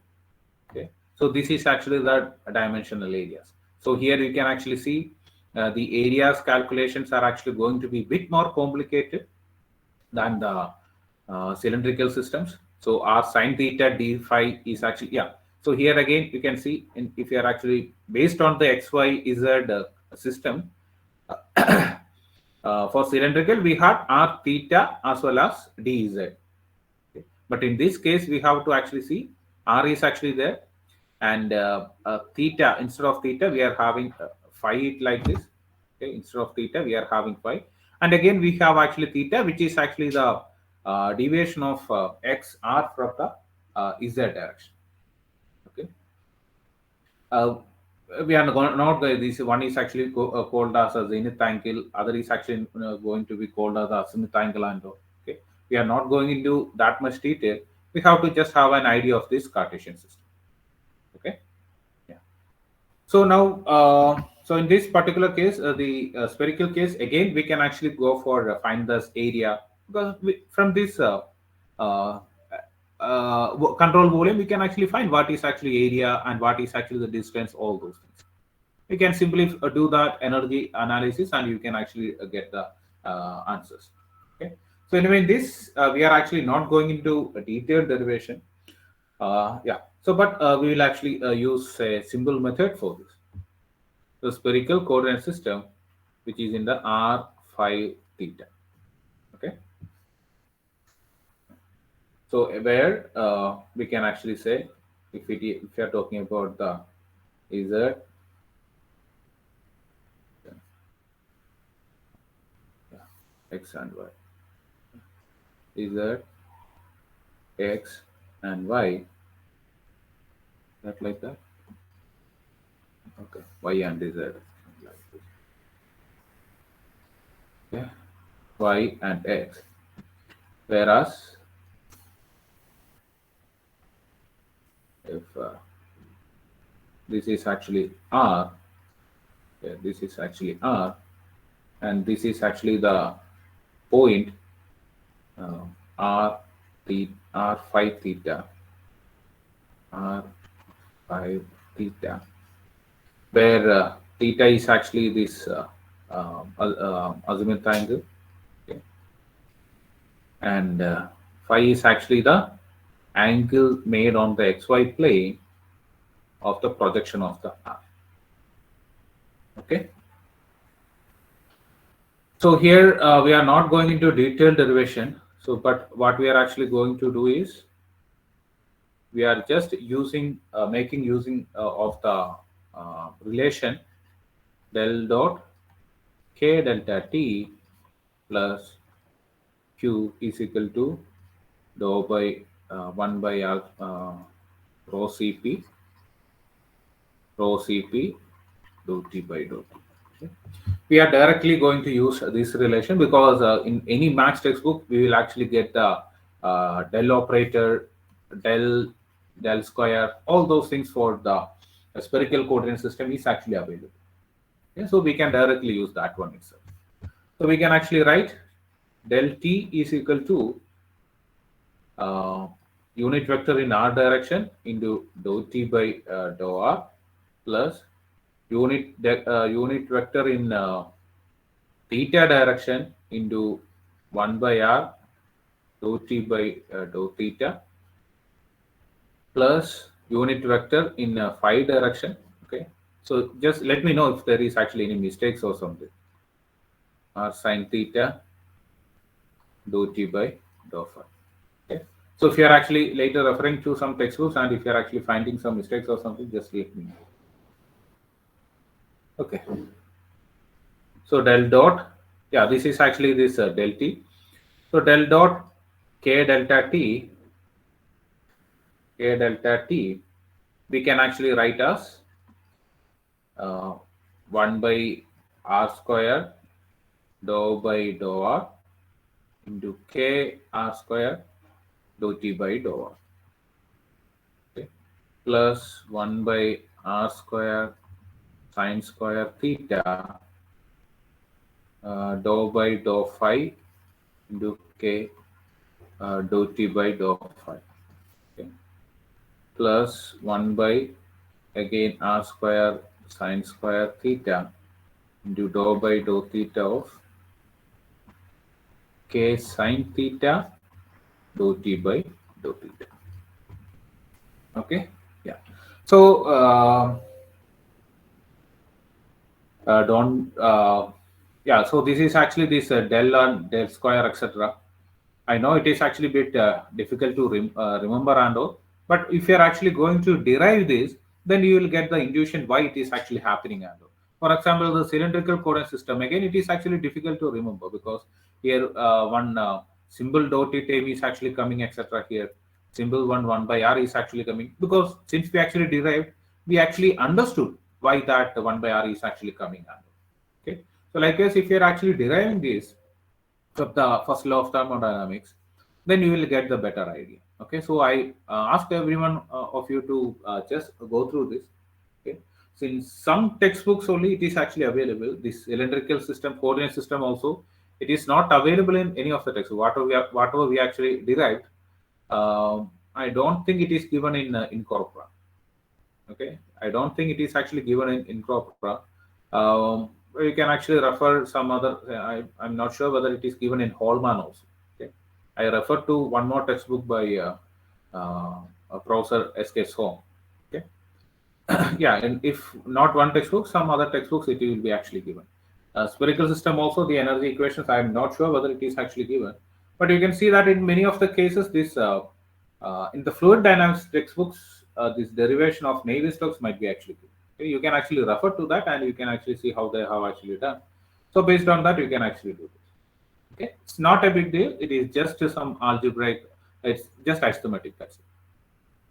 Okay. So this is actually the dimensional areas. So here you can actually see the areas calculations are actually going to be a bit more complicated than the cylindrical systems. So our sine theta d phi is actually, yeah. So here again you can see if you are actually based on the XYZ system, for cylindrical we had r theta as well as dz. Okay. But in this case we have to actually see r is actually there, and theta, instead of theta we are having phi it like this. Okay, instead of theta we are having phi, and again we have actually theta, which is actually the deviation of x r from the z direction. Okay. uh, we are not this one is actually called as a zenith angle, other is actually going to be called as a azimuth angle, and all. Okay, we are not going into that much detail. We have to just have an idea of this Cartesian system. Okay. Yeah. So now, so in this particular case, the spherical case, again, we can actually go for find this area, because from this uh, control volume, we can actually find what is actually area and what is actually the distance, all those things. You can simply do that energy analysis and you can actually get the answers. Okay. So anyway, in this, we are actually not going into a detailed derivation. Yeah. So, but we will actually use a simple method for this. The spherical coordinate system, which is in the r phi theta. Okay. So where we can actually say, if we are talking about the z, x and y, z, x and y, that like that. Okay, y and z, like this. Okay, y and x. Whereas if this is actually r, okay, this is actually r, and this is actually the point r phi theta, r phi theta, where theta is actually this azimuth angle, okay, and phi is actually the angle made on the xy plane of the projection of the r. Okay. So here we are not going into detailed derivation. So, but what we are actually going to do is we are just using making using of the relation del dot k delta t plus q is equal to dou by 1 by rho cp dou t by dou t. Okay. We are directly going to use this relation because in any maths textbook we will actually get the del operator, del square, all those things for the spherical coordinate system is actually available. Okay, so we can directly use that one itself. So we can actually write del t is equal to unit vector in r direction into dou t by dou r plus unit vector in theta direction into 1 by r dou t by dou theta plus unit vector in phi direction. Okay, so just let me know if there is actually any mistakes or something. R sine theta dou t by dou phi. Okay, So if you are actually later referring to some textbooks and if you are actually finding some mistakes or something, just let me know. Okay. So del dot, yeah, this is actually this del t. So del dot k delta t, we can actually write as 1 by r square dou by dou r into k r square dou t by dou r. Okay. Plus 1 by r square sine square theta dou by dou phi into k dou t by dou phi. Okay. Plus 1 by again r square sine square theta into dou by dou theta of k sine theta dou t by dou theta. Okay, yeah. So yeah. So this is actually this del and del square, etc. I know it is actually a bit difficult to remember and all, but if you are actually going to derive this, then you will get the intuition why it is actually happening and all. For example, the cylindrical coordinate system, again, it is actually difficult to remember because here one symbol dot term is actually coming, etc. Here symbol 1 by r is actually coming because since we actually derived, we actually understood why that 1 by r is actually coming. Okay, so likewise, if you are actually deriving this from the first law of thermodynamics, then you will get the better idea. Okay, so I ask everyone of you to just go through this. Okay, so in some textbooks only it is actually available. This cylindrical system, coordinate system also, it is not available in any of the texts. Whatever we actually derived, I don't think it is given in corpora. Okay, I don't think it is actually given in corpora. You can actually refer some other. I'm not sure whether it is given in Holman also. Okay, I refer to one more textbook by Professor S.K. Sohm. Okay, yeah, and if not one textbook, some other textbooks it will be actually given. Spherical system also, the energy equations. I am not sure whether it is actually given, but you can see that in many of the cases, this in the fluid dynamics textbooks, this derivation of Navier-Stokes might be actually given. Okay, you can actually refer to that and you can actually see how they have actually done. So based on that, you can actually do this. Okay, it's not a big deal. It is just some algebraic. It's just arithmetic. That's it.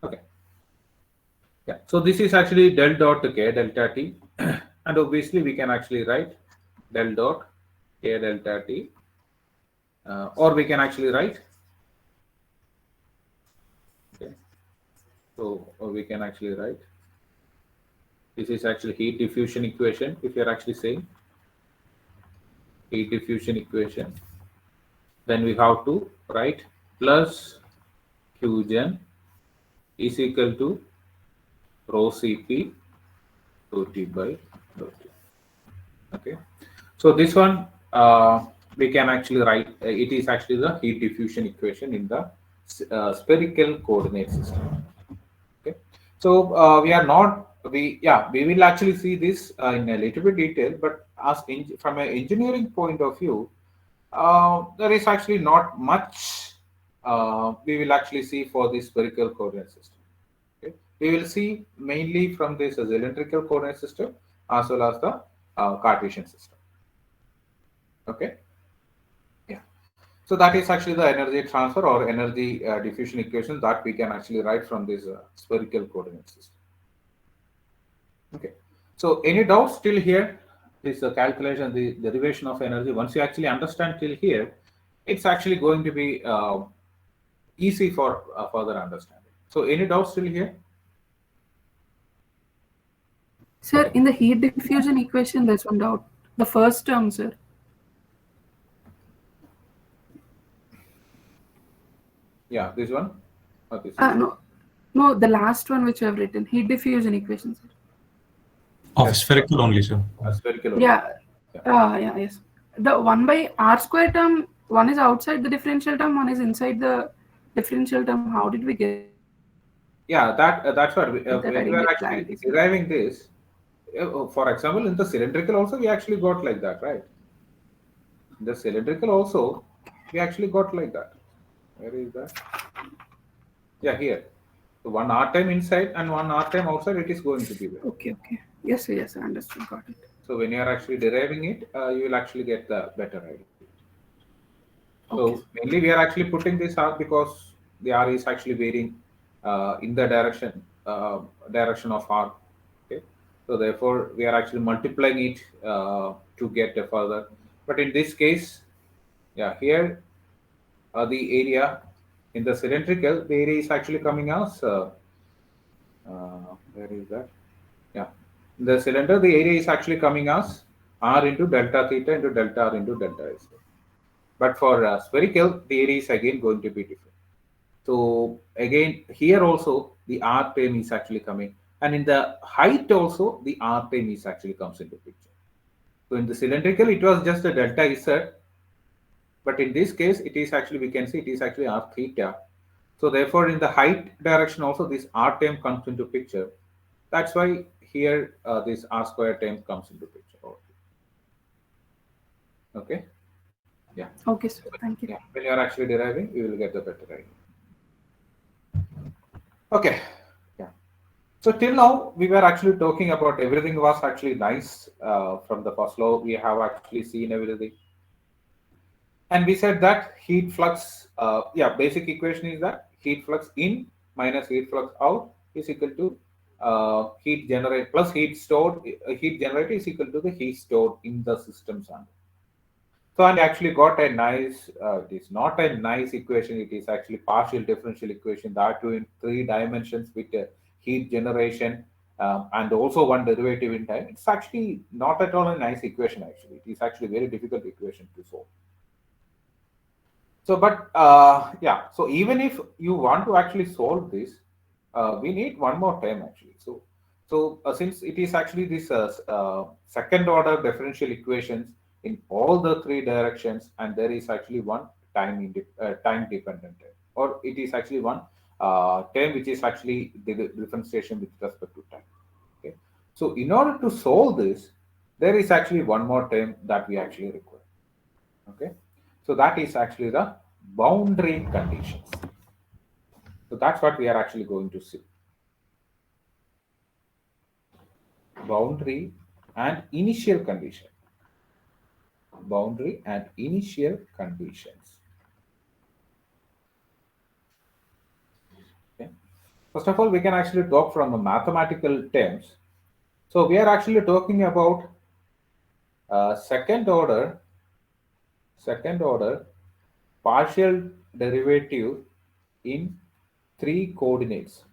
Okay. Yeah. So this is actually del dot k delta t, and obviously we can actually write del dot k delta t, or we can actually write. Okay. So we can actually write. This is actually heat diffusion equation. If you're actually saying heat diffusion equation, then we have to write plus Q gen is equal to rho Cp dou T by dou T. Okay. So this one we can actually write. It is actually the heat diffusion equation in the spherical coordinate system. Okay. So we are not. We will actually see this in a little bit detail, but as from an engineering point of view, there is actually not much we will actually see for the spherical coordinate system. Okay. We will see mainly from this cylindrical coordinate system as well as the Cartesian system. Okay. Yeah. So that is actually the energy transfer or energy diffusion equation that we can actually write from this spherical coordinate system. Okay, so any doubts till here? This calculation, the derivation of energy. Once you actually understand till here, it's actually going to be easy for further understanding. So any doubts till here? Sir, in the heat diffusion equation, there's one doubt. The first term, sir. Yeah, this one? Or this one? No, the last one which you have written, heat diffusion equation, sir. Of spherical only, sir. Spherical only. Yeah. Yes. The 1 by r square term, one is outside the differential term, one is inside the differential term. How did we get? Yeah, that's what when we are actually clarity, deriving this. For example, in the cylindrical also we actually got like that, right? In the cylindrical also we actually got like that. Where is that? Yeah, here. So one R time inside and one R time outside, it is going to be there. Okay, okay. Yes, sir, yes, I understood. Got it. So when you are actually deriving it, you will actually get the better idea. Okay. So mainly we are actually putting this R because the R is actually varying in the direction of R. Okay. So therefore we are actually multiplying it to get a further. But in this case, yeah, here the area in the cylindrical, the area is actually coming as where is that? Yeah, in the cylinder, the area is actually coming as R into delta theta into delta R into delta S. But for spherical, the area is again going to be different. So again, here also the R term is actually coming, and in the height also the R term is actually comes into picture. So in the cylindrical, it was just a delta Z, but in this case, it is actually, we can see it is actually R theta. So therefore, in the height direction also this R term comes into picture. That's why here this R square term comes into picture. Okay. Yeah. Okay, sir. Thank you. Yeah. When you are actually deriving, you will get the better idea. Okay. Yeah. So till now, we were actually talking about everything was actually nice from the first law. We have actually seen everything. And we said that heat flux, yeah, basic equation is that heat flux in minus heat flux out is equal to heat generated plus heat stored, heat generated is equal to the heat stored in the system sample. So I actually got a nice, it is not a nice equation, it is actually partial differential equation that too in 3 dimensions with heat generation and also one derivative in time. It's actually not at all a nice equation actually. It is actually a very difficult equation to solve. So, but yeah, so even if you want to actually solve this, we need one more term actually. So since it is actually this second order differential equations in all the 3 directions, and there is actually one time dependent term, or it is actually one term which is actually the differentiation with respect to time. Okay. So in order to solve this, there is actually one more term that we actually require. Okay. So that is actually the boundary conditions. So that's what we are actually going to see. Boundary and initial condition. Boundary and initial conditions. Okay. First of all, we can actually talk from a mathematical terms. So we are actually talking about second order partial derivative in 3 coordinates.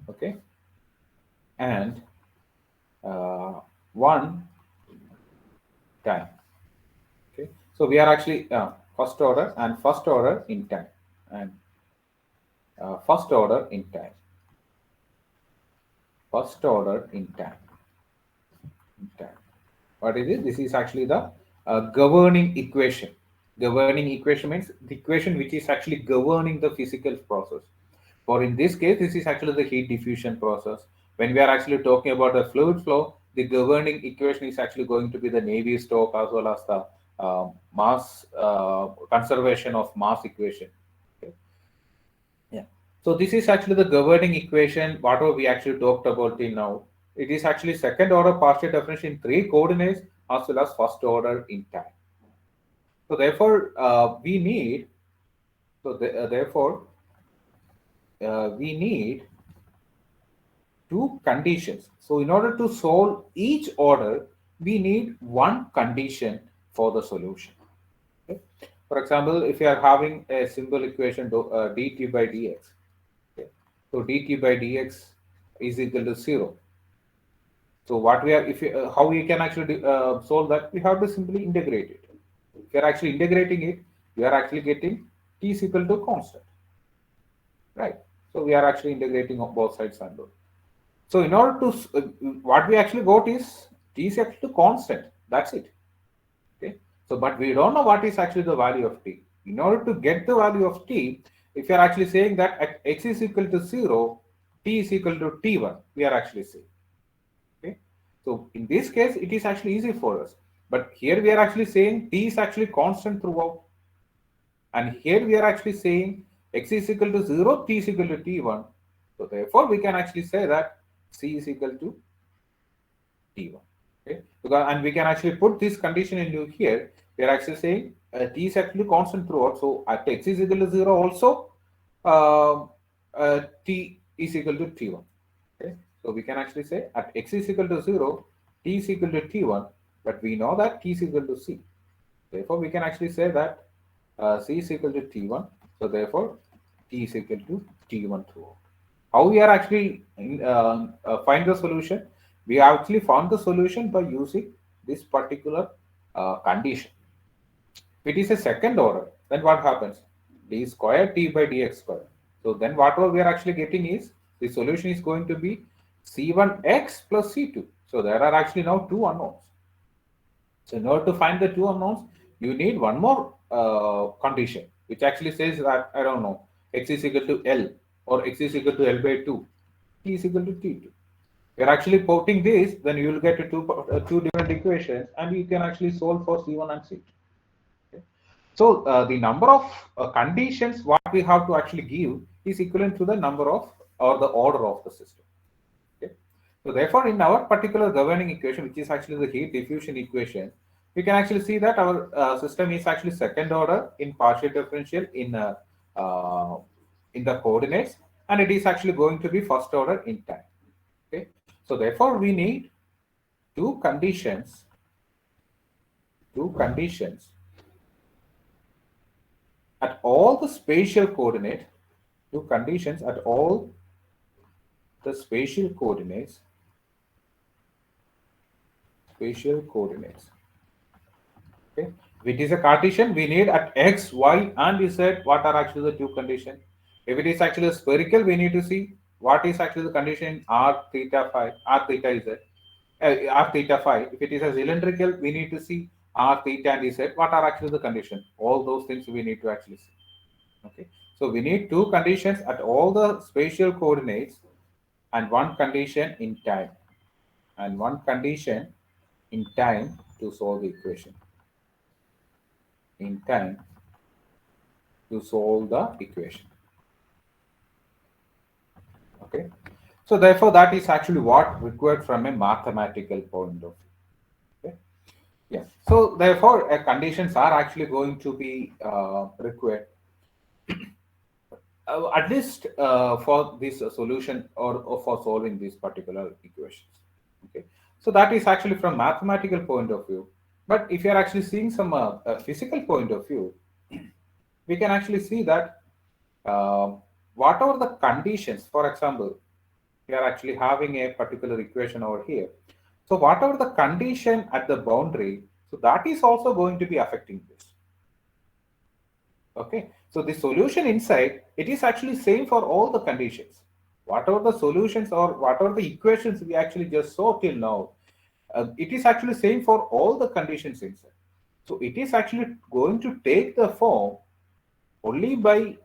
Okay, and one time. Okay, so we are actually first order in time, and first order in time. First order in time. What is it? This is actually the governing equation. Governing equation means the equation which is actually governing the physical process. For in this case, this is actually the heat diffusion process. When we are actually talking about the fluid flow, the governing equation is actually going to be the Navier-Stokes as well as the mass conservation of mass equation. Okay. Yeah. So this is actually the governing equation. Whatever we actually talked about till now, it is actually second order partial differential in 3 coordinates as well as first order in time. So therefore, we need. So therefore, we need 2 conditions. So in order to solve each order, we need one condition for the solution. Okay? For example, if you are having a simple equation dt by dx, okay? So dt by dx is equal to 0. So what we are, if you, how we can actually solve that, we have to simply integrate it. If you are actually integrating it, you are actually getting t is equal to constant, right? So we are actually integrating on both sides and both. So in order to, what we actually got is t is equal to constant. That's it. Okay. So, but we don't know what is actually the value of t. In order to get the value of t, if you are actually saying that at x is equal to 0, t is equal to t1, we are actually saying. Okay. So in this case, it is actually easy for us. But here we are actually saying t is actually constant throughout. And here we are actually saying x is equal to 0, t is equal to t1. So therefore, we can actually say that c is equal to t1. Okay, and we can actually put this condition into here. We are actually saying t is actually constant throughout. So at x is equal to 0 also, t is equal to t1. Okay, so we can actually say at x is equal to 0, t is equal to t1, but we know that t is equal to c. Therefore, we can actually say that c is equal to t1. So therefore, t is equal to t1 throughout. How we are actually find the solution? We actually found the solution by using this particular condition. If it is a second order, then what happens? D square t by dx square. So then whatever we are actually getting is the solution is going to be c1x plus c2. So there are actually now two unknowns. So in order to find the two unknowns, you need one more condition, which actually says that, I don't know, x is equal to L or x is equal to L by 2, t is equal to t2. You're actually putting this, then you will get two different equations, and you can actually solve for C1 and C2. Okay. So the number of conditions what we have to actually give is equivalent to the number of or the order of the system. Okay. So therefore, in our particular governing equation, which is actually the heat diffusion equation, we can actually see that our system is actually second order in partial differential in the coordinates, and it is actually going to be first order in time. Okay. So therefore, we need two conditions at all the spatial coordinate, two conditions at all the spatial coordinates. Okay. If it is a Cartesian, we need at x, y, and z what are actually the two conditions. If it is actually a spherical, we need to see what is actually the condition in r theta phi, r theta z, r theta phi. If it is a cylindrical, we need to see r theta and z. What are actually the conditions? All those things we need to actually see. Okay. So we need two conditions at all the spatial coordinates and one condition in time. And one condition in time to solve the equation. In time to solve the equation. Okay. So therefore, that is actually what required from a mathematical point of view. Okay. Yeah. So therefore, conditions are actually going to be required. At least for this solution or for solving these particular equations. Okay, so that is actually from mathematical point of view. But if you are actually seeing some physical point of view, we can actually see that whatever the conditions, for example, we are actually having a particular equation over here. So whatever the condition at the boundary, so that is also going to be affecting this. Okay, so the solution inside, it is actually same for all the conditions. Whatever the solutions or whatever the equations we actually just saw till now, it is actually same for all the conditions inside. So it is actually going to take the form only by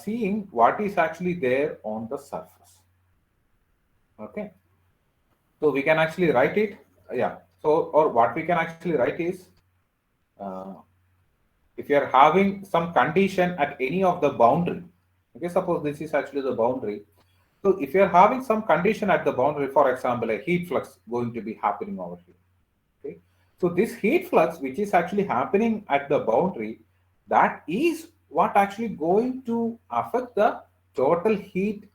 seeing what is actually there on the surface. Okay, so we can actually write it. Yeah, so or what we can actually write is, if you are having some condition at any of the boundary, okay, suppose this is actually the boundary. So if you are having some condition at the boundary, for example, a heat flux going to be happening over here. Okay, so this heat flux which is actually happening at the boundary, that is what actually going to affect the total heat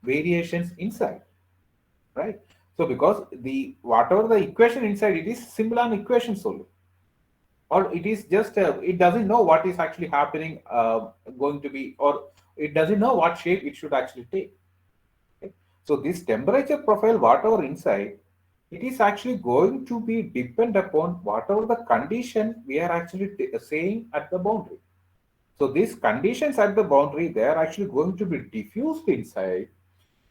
variations inside, right? So because the whatever the equation inside, it is simple an equation solely, or it is just it doesn't know what is actually happening going to be, or it doesn't know what shape it should actually take. Okay? So this temperature profile whatever inside, it is actually going to be depend upon whatever the condition we are actually saying at the boundary. So these conditions at the boundary, they are actually going to be diffused inside,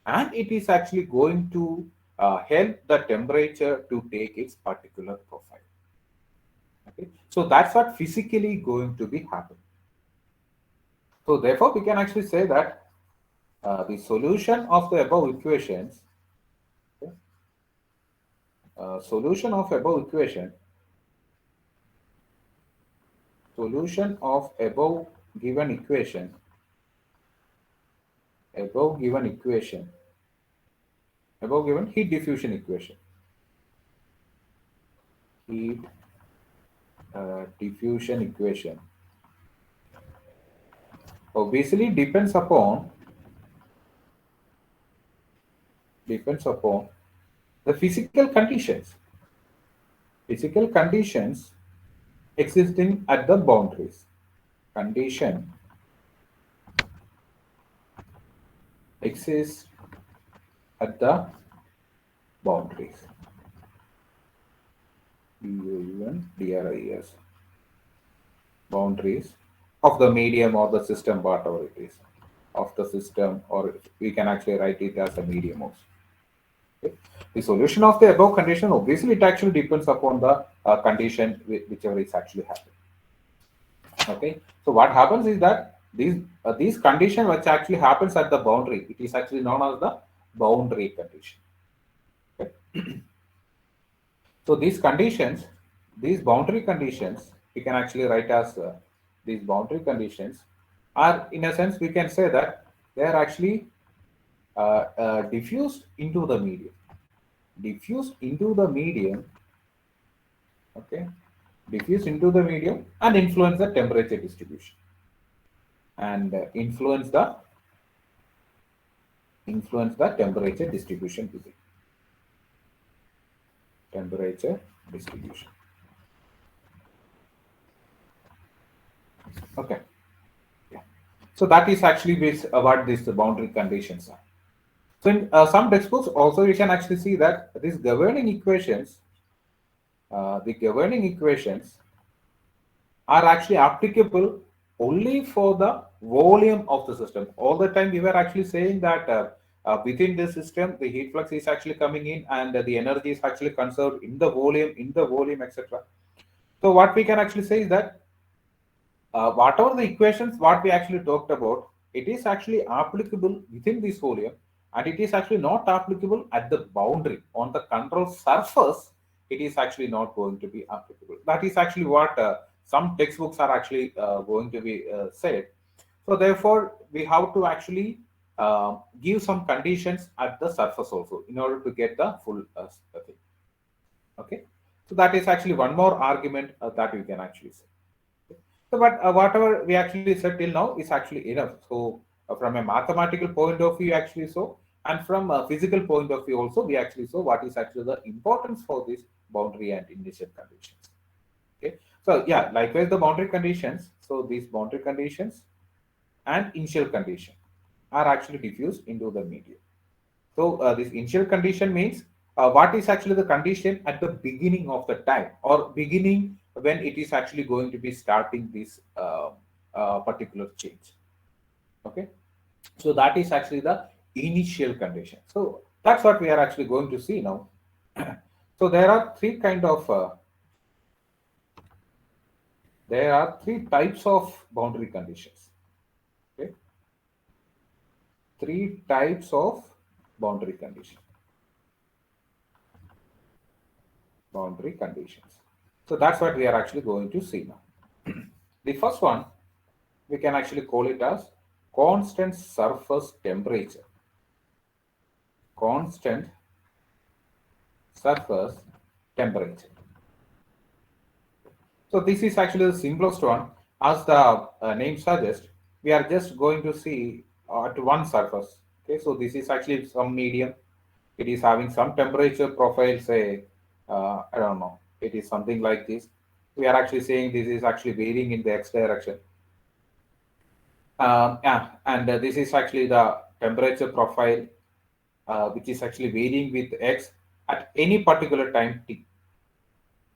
and it is actually going to help the temperature to take its particular profile. Okay. So that's what physically going to be happening. So therefore, we can actually say that the solution of the above equations, okay, solution of above given equation, above given heat diffusion equation, heat diffusion equation obviously depends upon the physical conditions existing at the boundaries. Condition exists at the boundaries. BUNDRIS. Boundaries of the medium or the system, whatever it is, of the system, or we can actually write it as a medium also. Okay. The solution of the above condition, obviously it actually depends upon the condition whichever is actually happening. Okay, so what happens is that these condition which actually happens at the boundary, it is actually known as the boundary condition. Okay. So these boundary conditions, we can actually write as these boundary conditions are, in a sense, we can say that they are actually diffused into the medium. Okay, diffuse into the medium and influence the temperature distribution and influence the temperature distribution within. Temperature distribution. Okay. Yeah. So that is actually what these boundary conditions are. So in some textbooks also you can actually see that these governing equations, the governing equations are actually applicable only for the volume of the system. All the time we were actually saying that within the system the heat flux is actually coming in and the energy is actually conserved in the volume, etc. So what we can actually say is that whatever the equations what we actually talked about, it is actually applicable within this volume, and it is actually not applicable at the boundary on the control surface. It is actually not going to be applicable. That is actually what some textbooks are actually going to be said. So therefore we have to actually give some conditions at the surface also in order to get the full thing. Okay, so that is actually one more argument that we can actually say. So, but whatever we actually said till now is actually enough. So, from a mathematical point of view, actually so, and from a physical point of view also, we actually saw what is actually the importance for this boundary and initial conditions. Okay. So, yeah, likewise the boundary conditions. So, these boundary conditions and initial condition are actually diffused into the medium. So, this initial condition means what is actually the condition at the beginning of the time or beginning when it is actually going to be starting this particular change. Okay, so that is actually the initial condition. So that's what we are actually going to see now. So there are three types of boundary conditions. Okay, three types of boundary conditions. So that's what we are actually going to see now. The first one, we can actually call it as constant surface temperature. Constant surface temperature. So this is actually the simplest one. As the name suggests, we are just going to see at one surface. Okay, so this is actually some medium. It is having some temperature profile, say, I don't know, it is something like this. We are actually saying this is actually varying in the x direction. Yeah, and this is actually the temperature profile, which is actually varying with x at any particular time t.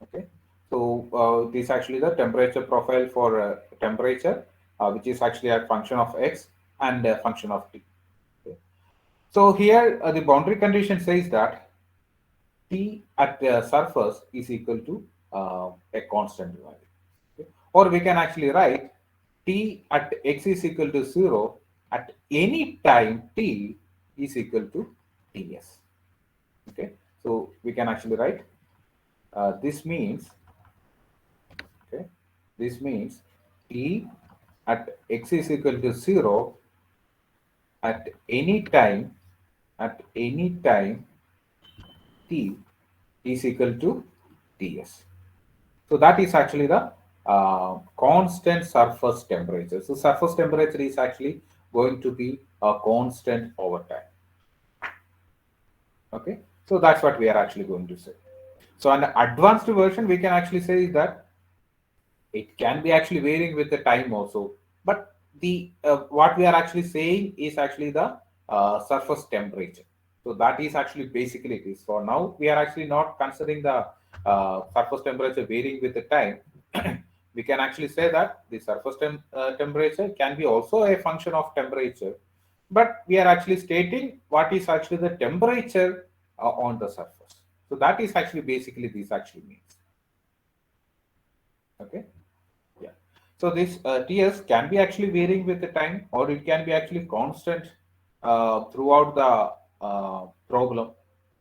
Okay, so this is actually the temperature profile for temperature, which is actually a function of x and a function of t. Okay. So here the boundary condition says that T at the surface is equal to a constant value. Okay. Or we can actually write T at x is equal to 0 at any time T is equal to Ts. Okay, so we can actually write this means T at x is equal to 0 at any time T is equal to Ts. So that is actually the constant surface temperature. So surface temperature is actually going to be a constant over time. Okay, so that's what we are actually going to say. So an advanced version, we can actually say that it can be actually varying with the time also, but the what we are actually saying is actually the surface temperature. So that is actually basically it is. For now, we are actually not considering the surface temperature varying with the time. We can actually say that the surface temperature can be also a function of temperature, but we are actually stating what is actually the temperature on the surface. So that is actually basically this actually means. Okay. Yeah. So this TS can be actually varying with the time, or it can be actually constant throughout the problem.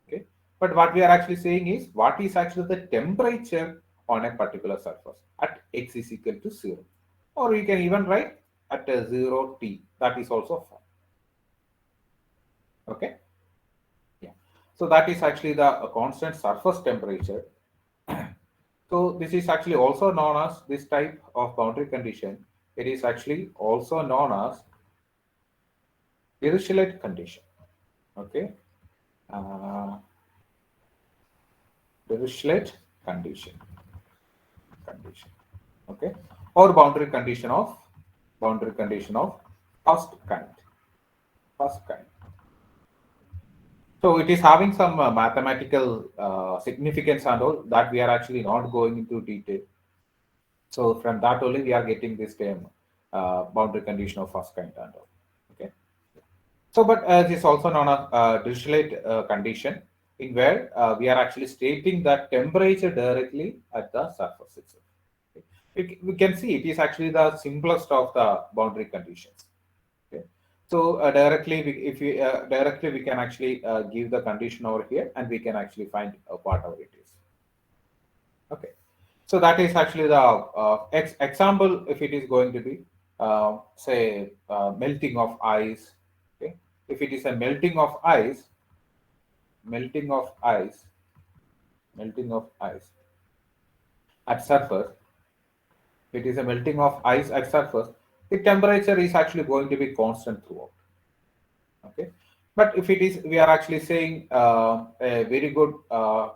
Okay. But what we are actually saying is what is actually the temperature on a particular surface at x is equal to 0. Or you can even write at 0 T. That is also fine. Okay. Yeah. So that is actually the constant surface temperature. So this is actually also known as this type of boundary condition. It is actually also known as Dirichlet condition. Okay. Dirichlet condition. Okay. Or boundary condition of first kind. So it is having some mathematical significance and all that we are actually not going into detail. So from that only we are getting this term boundary condition of first kind and all. Okay. So but it is also known as Dirichlet condition, in where we are actually stating the temperature directly at the surface itself. Okay. We can see it is actually the simplest of the boundary conditions. Okay. So directly, we can actually give the condition over here, and we can actually find whatever it is. Okay. So that is actually the example. If it is going to be, say, melting of ice. Okay. If it is a melting of ice at surface, it is a melting of ice at surface. The temperature is actually going to be constant throughout. Okay. But if it is, we are actually saying a very good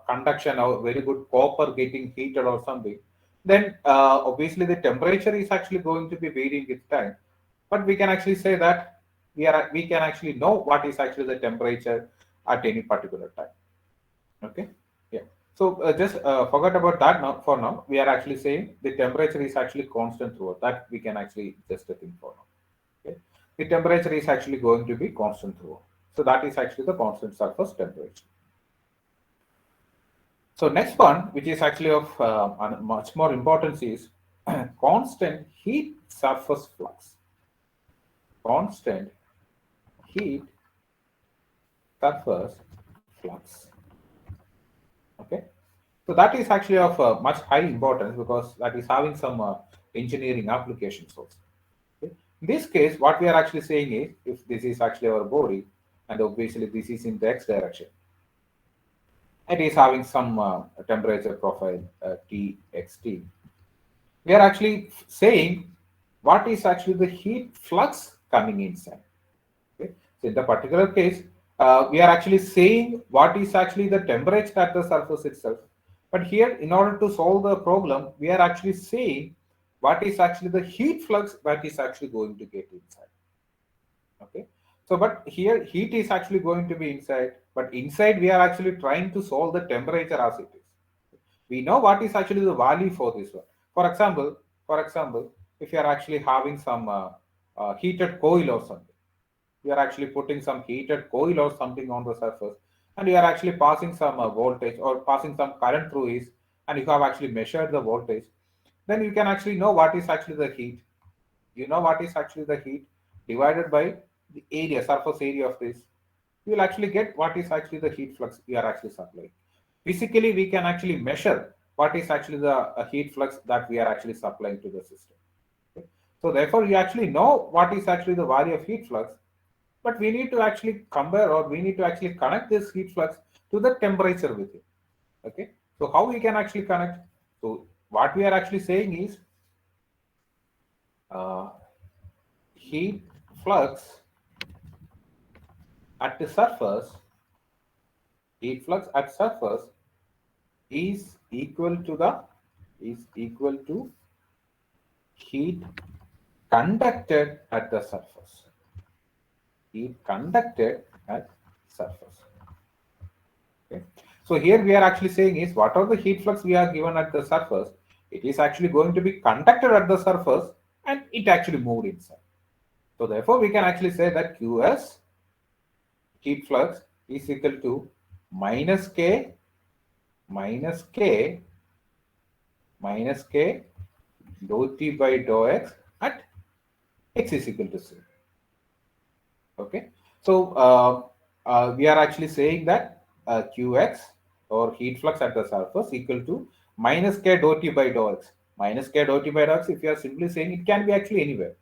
conduction or very good copper getting heated or something, then obviously the temperature is actually going to be varying with time. But we can actually say that we can actually know what is actually the temperature at any particular time. Okay. Yeah. So just forget about that now. For now, we are actually saying the temperature is actually constant throughout. That we can actually just think for now. Okay. The temperature is actually going to be constant throughout. So that is actually the constant surface temperature. So next one, which is actually of much more importance, is constant heat surface flux. Constant heat surface flux. Okay. So that is actually of much high importance because that is having some engineering applications also. Okay. In this case, what we are actually saying is, if this is actually our body, and obviously this is in the x direction, it is having some temperature profile Txt. We are actually saying what is actually the heat flux coming inside. Okay. So in the particular case, we are actually saying what is actually the temperature at the surface itself. But here, in order to solve the problem, we are actually saying what is actually the heat flux that is actually going to get inside. Okay. So, but here heat is actually going to be inside, but inside we are actually trying to solve the temperature as it is. We know what is actually the value for this one. For example, if you are actually having some heated coil or something, you are actually putting some heated coil or something on the surface, and you are actually passing some voltage or passing some current through it, and you have actually measured the voltage, then you can actually know what is actually the heat. You know what is actually the heat divided by the area, surface area of this. You will actually get what is actually the heat flux we are actually supplying. Physically, we can actually measure what is actually the heat flux that we are actually supplying to the system. Okay. So therefore, you actually know what is actually the value of heat flux, but we need to actually compare, or we need to actually connect this heat flux to the temperature with it. Okay, so how we can actually connect? So what we are actually saying is heat flux at the surface, heat flux at surface is equal to heat conducted at the surface. Heat conducted at surface. Okay. So here we are actually saying is whatever the heat flux we are given at the surface, it is actually going to be conducted at the surface and it actually moved inside. So therefore we can actually say that Qs heat flux is equal to minus K dou T by dou X at X is equal to 0. Okay, so we are actually saying that Qx or heat flux at the surface equal to minus K dou T by dou X. Minus K dou T by dou X, if you are simply saying, it can be actually anywhere.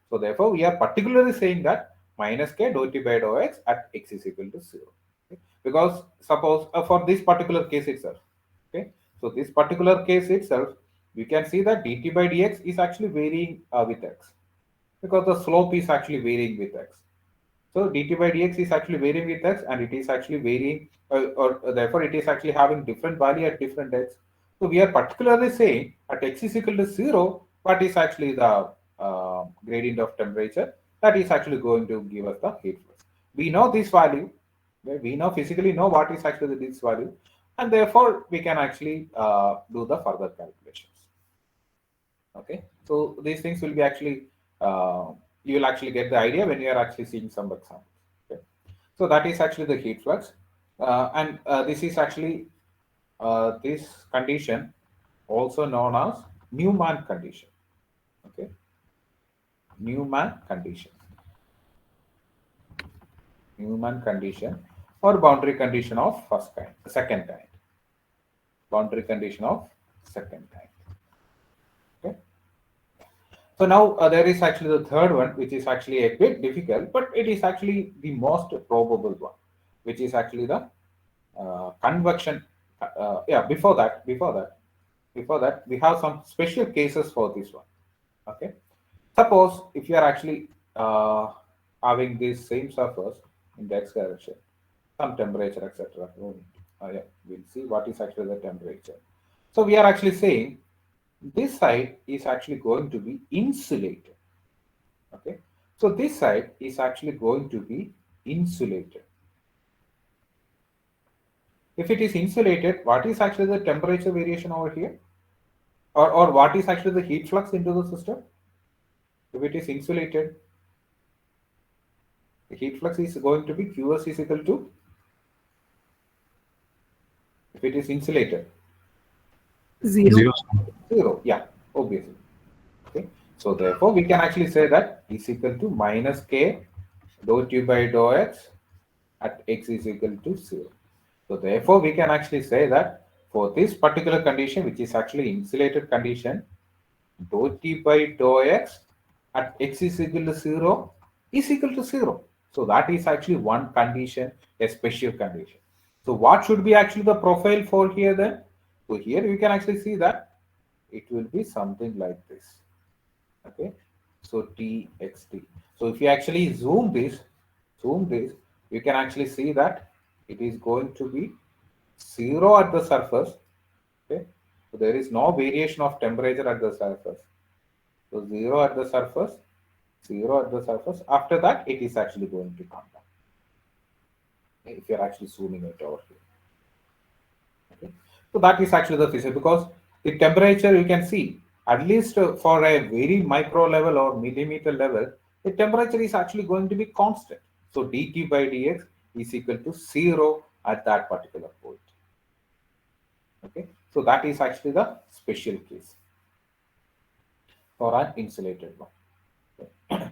So therefore, we are particularly saying that minus K dou T by dou X at X is equal to 0. Okay? Because suppose for this particular case itself, okay, so this particular case itself, we can see that dt by dx is actually varying with x, because the slope is actually varying with x. So dt by dx is actually varying with x, and it is actually varying, or therefore it is actually having different value at different x. So we are particularly saying at x is equal to 0, what is actually the gradient of temperature that is actually going to give us the heat flux. We know this value, we know physically know what is actually this value, and therefore we can actually do the further calculations. Okay, so these things will be actually you will actually get the idea when you are actually seeing some examples. Okay, so that is actually the heat flux, and this is actually this condition also known as Newman condition. Okay, Newman condition, Newman condition, or boundary condition of first kind, second kind, boundary condition of second kind. Okay. So now there is actually the third one, which is actually a bit difficult, but it is actually the most probable one, which is actually the convection. Yeah, before that, we have some special cases for this one. Okay, suppose if you are actually having this same surface in the x direction, some temperature, etc. Yeah, we'll see what is actually the temperature. So we are actually saying this side is actually going to be insulated. Okay, so this side is actually going to be insulated. If it is insulated, what is actually the temperature variation over here, or what is actually the heat flux into the system? If it is insulated, the heat flux is going to be Qs is equal to, if it is insulated, 0. 0. Yeah, obviously. Okay, so therefore we can actually say that is equal to minus K dou T by dou X at X is equal to 0. So therefore we can actually say that for this particular condition, which is actually insulated condition, dou T by dou X at X is equal to 0 is equal to 0. So that is actually one condition, a special condition. So what should be actually the profile for here then? So here you can actually see that it will be something like this. Okay, so txt. So if you actually zoom this, you can actually see that it is going to be 0 at the surface. Okay, so there is no variation of temperature at the surface. So 0 at the surface, 0 at the surface. After that, it is actually going to come down. Okay, if you're actually zooming it over here. Okay, so that is actually the physics, because the temperature you can see at least for a very micro level or millimeter level, the temperature is actually going to be constant. So dt by dx is equal to 0 at that particular point. Okay, so that is actually the special case for an insulated one. Okay.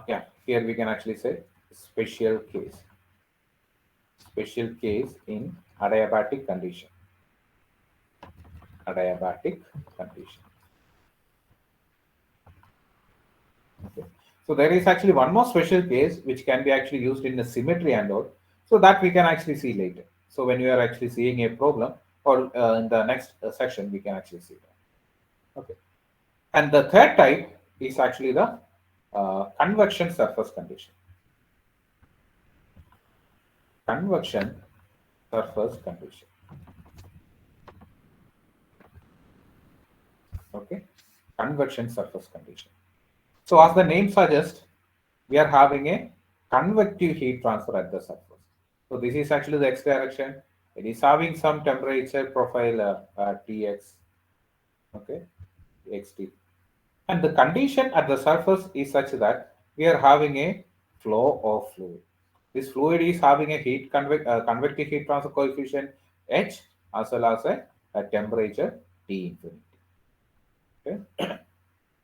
Yeah, here we can actually say special case in adiabatic condition. Adiabatic condition. So there is actually one more special case which can be actually used in the symmetry and all. So that we can actually see later. So when we are actually seeing a problem, or in the next section, we can actually see that. Okay. And the third type is actually the convection surface condition. Convection surface condition. Okay. Convection surface condition. So as the name suggests, we are having a convective heat transfer at the surface. So this is actually the x direction. It is having some temperature profile Tx, okay, xt. And the condition at the surface is such that we are having a flow of fluid. This fluid is having a convective heat transfer coefficient H as well as a temperature T infinity. Okay.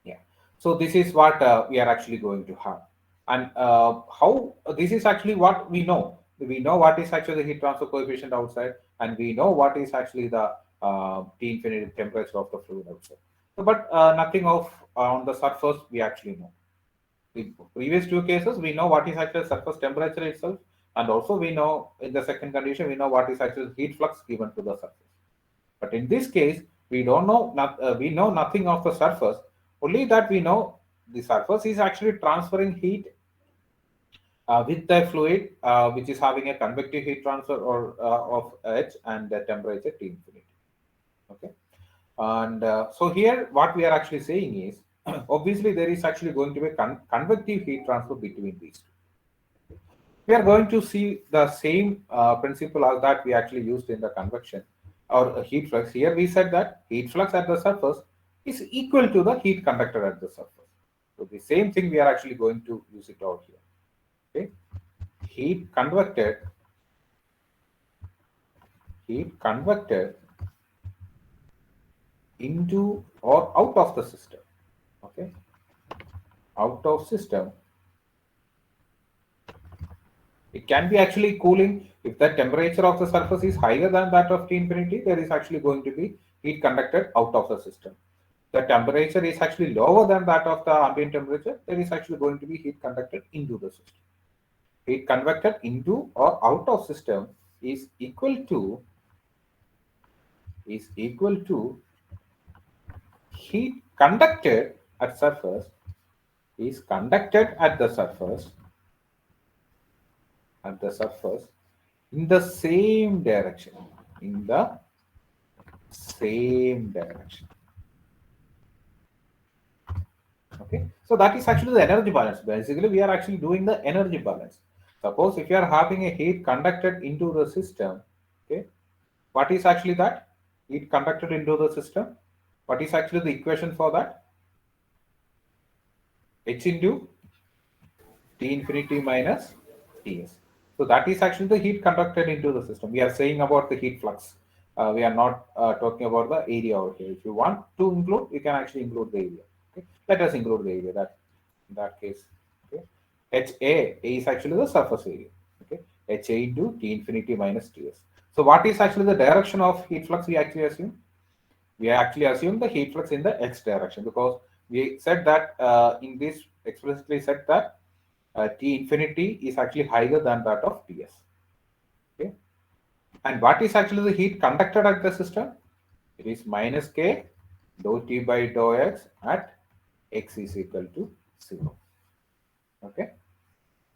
Yeah. So this is what we are actually going to have. And how this is actually what we know. We know what is actually the heat transfer coefficient outside, and we know what is actually the T infinity temperature of the fluid outside. But nothing of on the surface we actually know. In previous two cases, we know what is actually surface temperature itself, and also we know in the second condition we know what is actually heat flux given to the surface. But in this case, we don't know. We know nothing of the surface. Only that we know the surface is actually transferring heat with the fluid, which is having a convective heat transfer or of H and the temperature T infinity. Okay, and so here what we are actually saying is obviously there is actually going to be convective heat transfer between these two. We are going to see the same principle as that we actually used in the convection or heat flux. Here we said that heat flux at the surface is equal to the heat conducted at the surface. So the same thing we are actually going to use it out here. Okay, heat convected into or out of the system. Okay, out of system. It can be actually cooling. If the temperature of the surface is higher than that of T infinity, there is actually going to be heat conducted out of the system. The temperature is actually lower than that of the ambient temperature, there is actually going to be heat conducted into the system. Heat convected into or out of system is equal to heat conducted at surface is conducted at the surface in the same direction. Okay, so that is actually the energy balance. Basically, we are actually doing the energy balance. Suppose if you are having a heat conducted into the system, okay, what is actually that? Heat conducted into the system. What is actually the equation for that? H into T infinity minus Ts. So that is actually the heat conducted into the system. We are saying about the heat flux. We are not talking about the area over here. If you want to include, you can actually include the area. Okay, let us include the area. That in that case, okay, HA is actually the surface area. Okay, HA into T infinity minus Ts. So what is actually the direction of heat flux? We actually assume the heat flux in the x direction, because we said that in this explicitly said that T infinity is actually higher than that of Ts. Okay, and what is actually the heat conducted at the system? It is minus K dou T by dou x at x is equal to 0. Okay.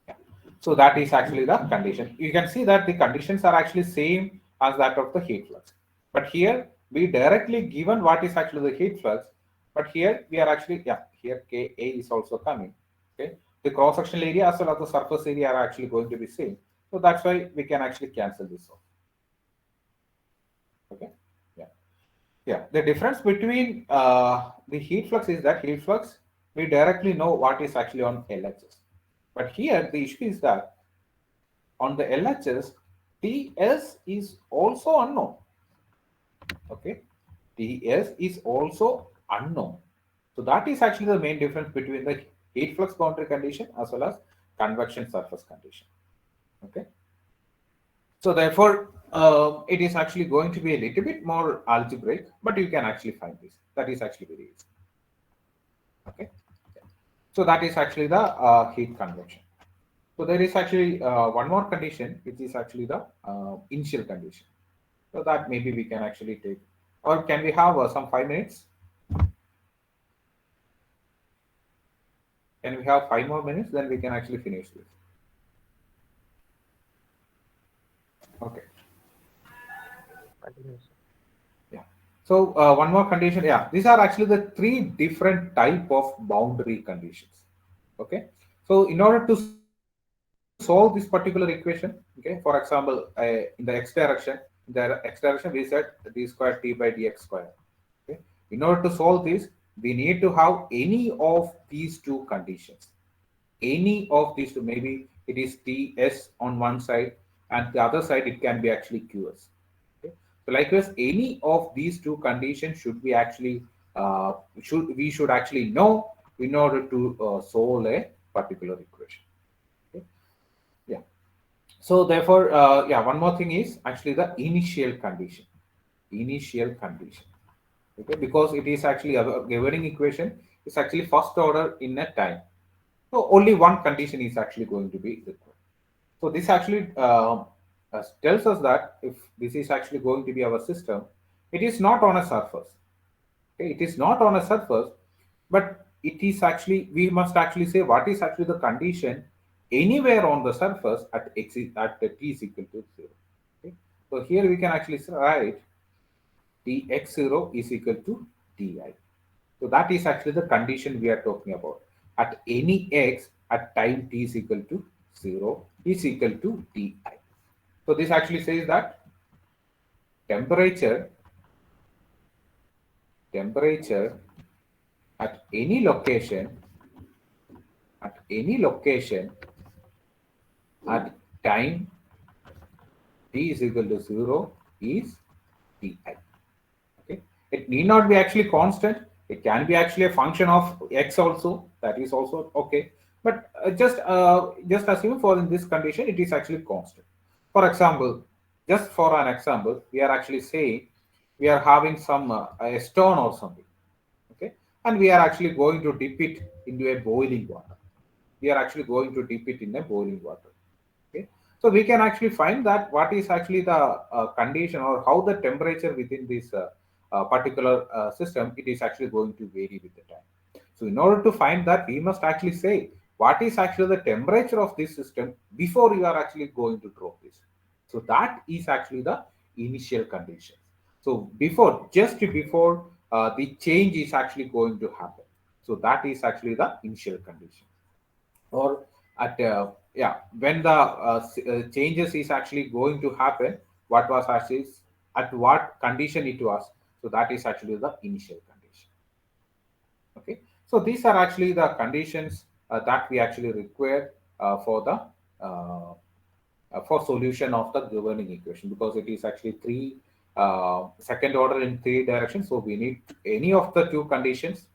Yeah. So that is actually the condition. You can see that the conditions are actually same as that of the heat flux. But here we directly given what is actually the heat flux. But here we are actually, yeah, here Ka is also coming. Okay. The cross-sectional area as well as the surface area are actually going to be same. So that's why we can actually cancel this off. Okay. Yeah. Yeah. The difference between the heat flux is that heat flux, we directly know what is actually on LHS. But here the issue is that on the LHS, Ts is also unknown. Okay. Ts is also unknown. So that is actually the main difference between the heat flux boundary condition as well as convection surface condition. Okay. So therefore, it is actually going to be a little bit more algebraic, but you can actually find this. That is actually very easy. Okay. So that is actually the heat convection. So there is actually one more condition, which is actually the initial condition. So that maybe we can actually take, or can we have some 5 minutes? Can we have 5 more minutes? Then we can actually finish this. Okay. Continue, sir. Yeah. So one more condition. Yeah, these are actually the 3 different type of boundary conditions. Okay. So in order to solve this particular equation, okay, for example, in the x direction, we said d square t by dx square. Okay. In order to solve this, we need to have any of these 2 conditions. Any of these 2, maybe it is ts on one side, and the other side it can be actually qs. Okay. So likewise, any of these 2 conditions should be actually we should actually know in order to solve a particular equation. Okay. Yeah. So therefore, yeah, one more thing is actually the initial condition. Initial condition. Okay, because it is actually a governing equation. It's actually first order in a time. So only one condition is actually going to be required. So this actually tells us that if this is actually going to be our system, it is not on a surface. Okay, it is not on a surface, but it is actually, we must actually say what is actually the condition anywhere on the surface at t is equal to 0. Okay, so here we can actually write dx0 is equal to di. So that is actually the condition we are talking about. At any x at time t is equal to 0 is equal to di. So this actually says that temperature at any location at time t is equal to 0 is di. Okay, it need not be actually constant. It can be actually a function of x also. That is also okay. But just assume for in this condition it is actually constant. For example, just for an example, we are actually saying we are having some a stone or something, okay, and we are actually going to dip it into a boiling water. We are actually going to dip it in a boiling water. Okay, so we can actually find that what is actually the condition or how the temperature within this particular system, it is actually going to vary with the time. So in order to find that, we must actually say what is actually the temperature of this system before you are actually going to drop this. So that is actually the initial condition. So just before the change is actually going to happen. So that is actually the initial condition. Or at when the changes is actually going to happen, what was actually at what condition it was. So that is actually the initial condition. Okay, so these are actually the conditions that we actually require for the for solution of the governing equation, because it is actually 3 second order in 3 directions. So we need any of the 2 conditions.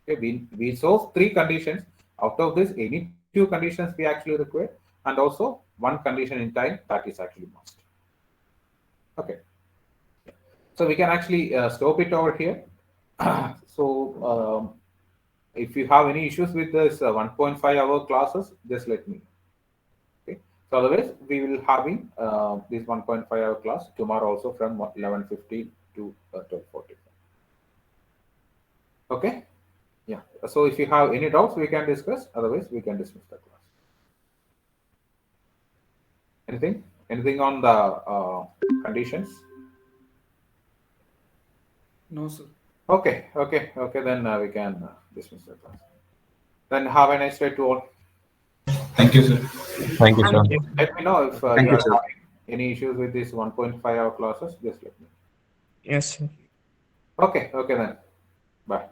Okay, we solve 3 conditions. Out of this, any 2 conditions we actually require, and also 1 condition in time that is actually must. Okay, so we can actually stop it over here. So if you have any issues with this 1.5 hour classes, just let me know. Okay, so otherwise we will having this 1.5 hour class tomorrow also from 11:15 to 12:45. Okay, yeah. So if you have any doubts, we can discuss. Otherwise, we can dismiss the class. Anything on the conditions? No, sir. Okay. Then we can dismiss the class. Then have a nice day to all. Thank you, sir. Thank you, sir. Let me know if Thank you you, are sir. having any issues with this 1.5 hour classes. Just let me know. Yes, sir. Okay then. Bye.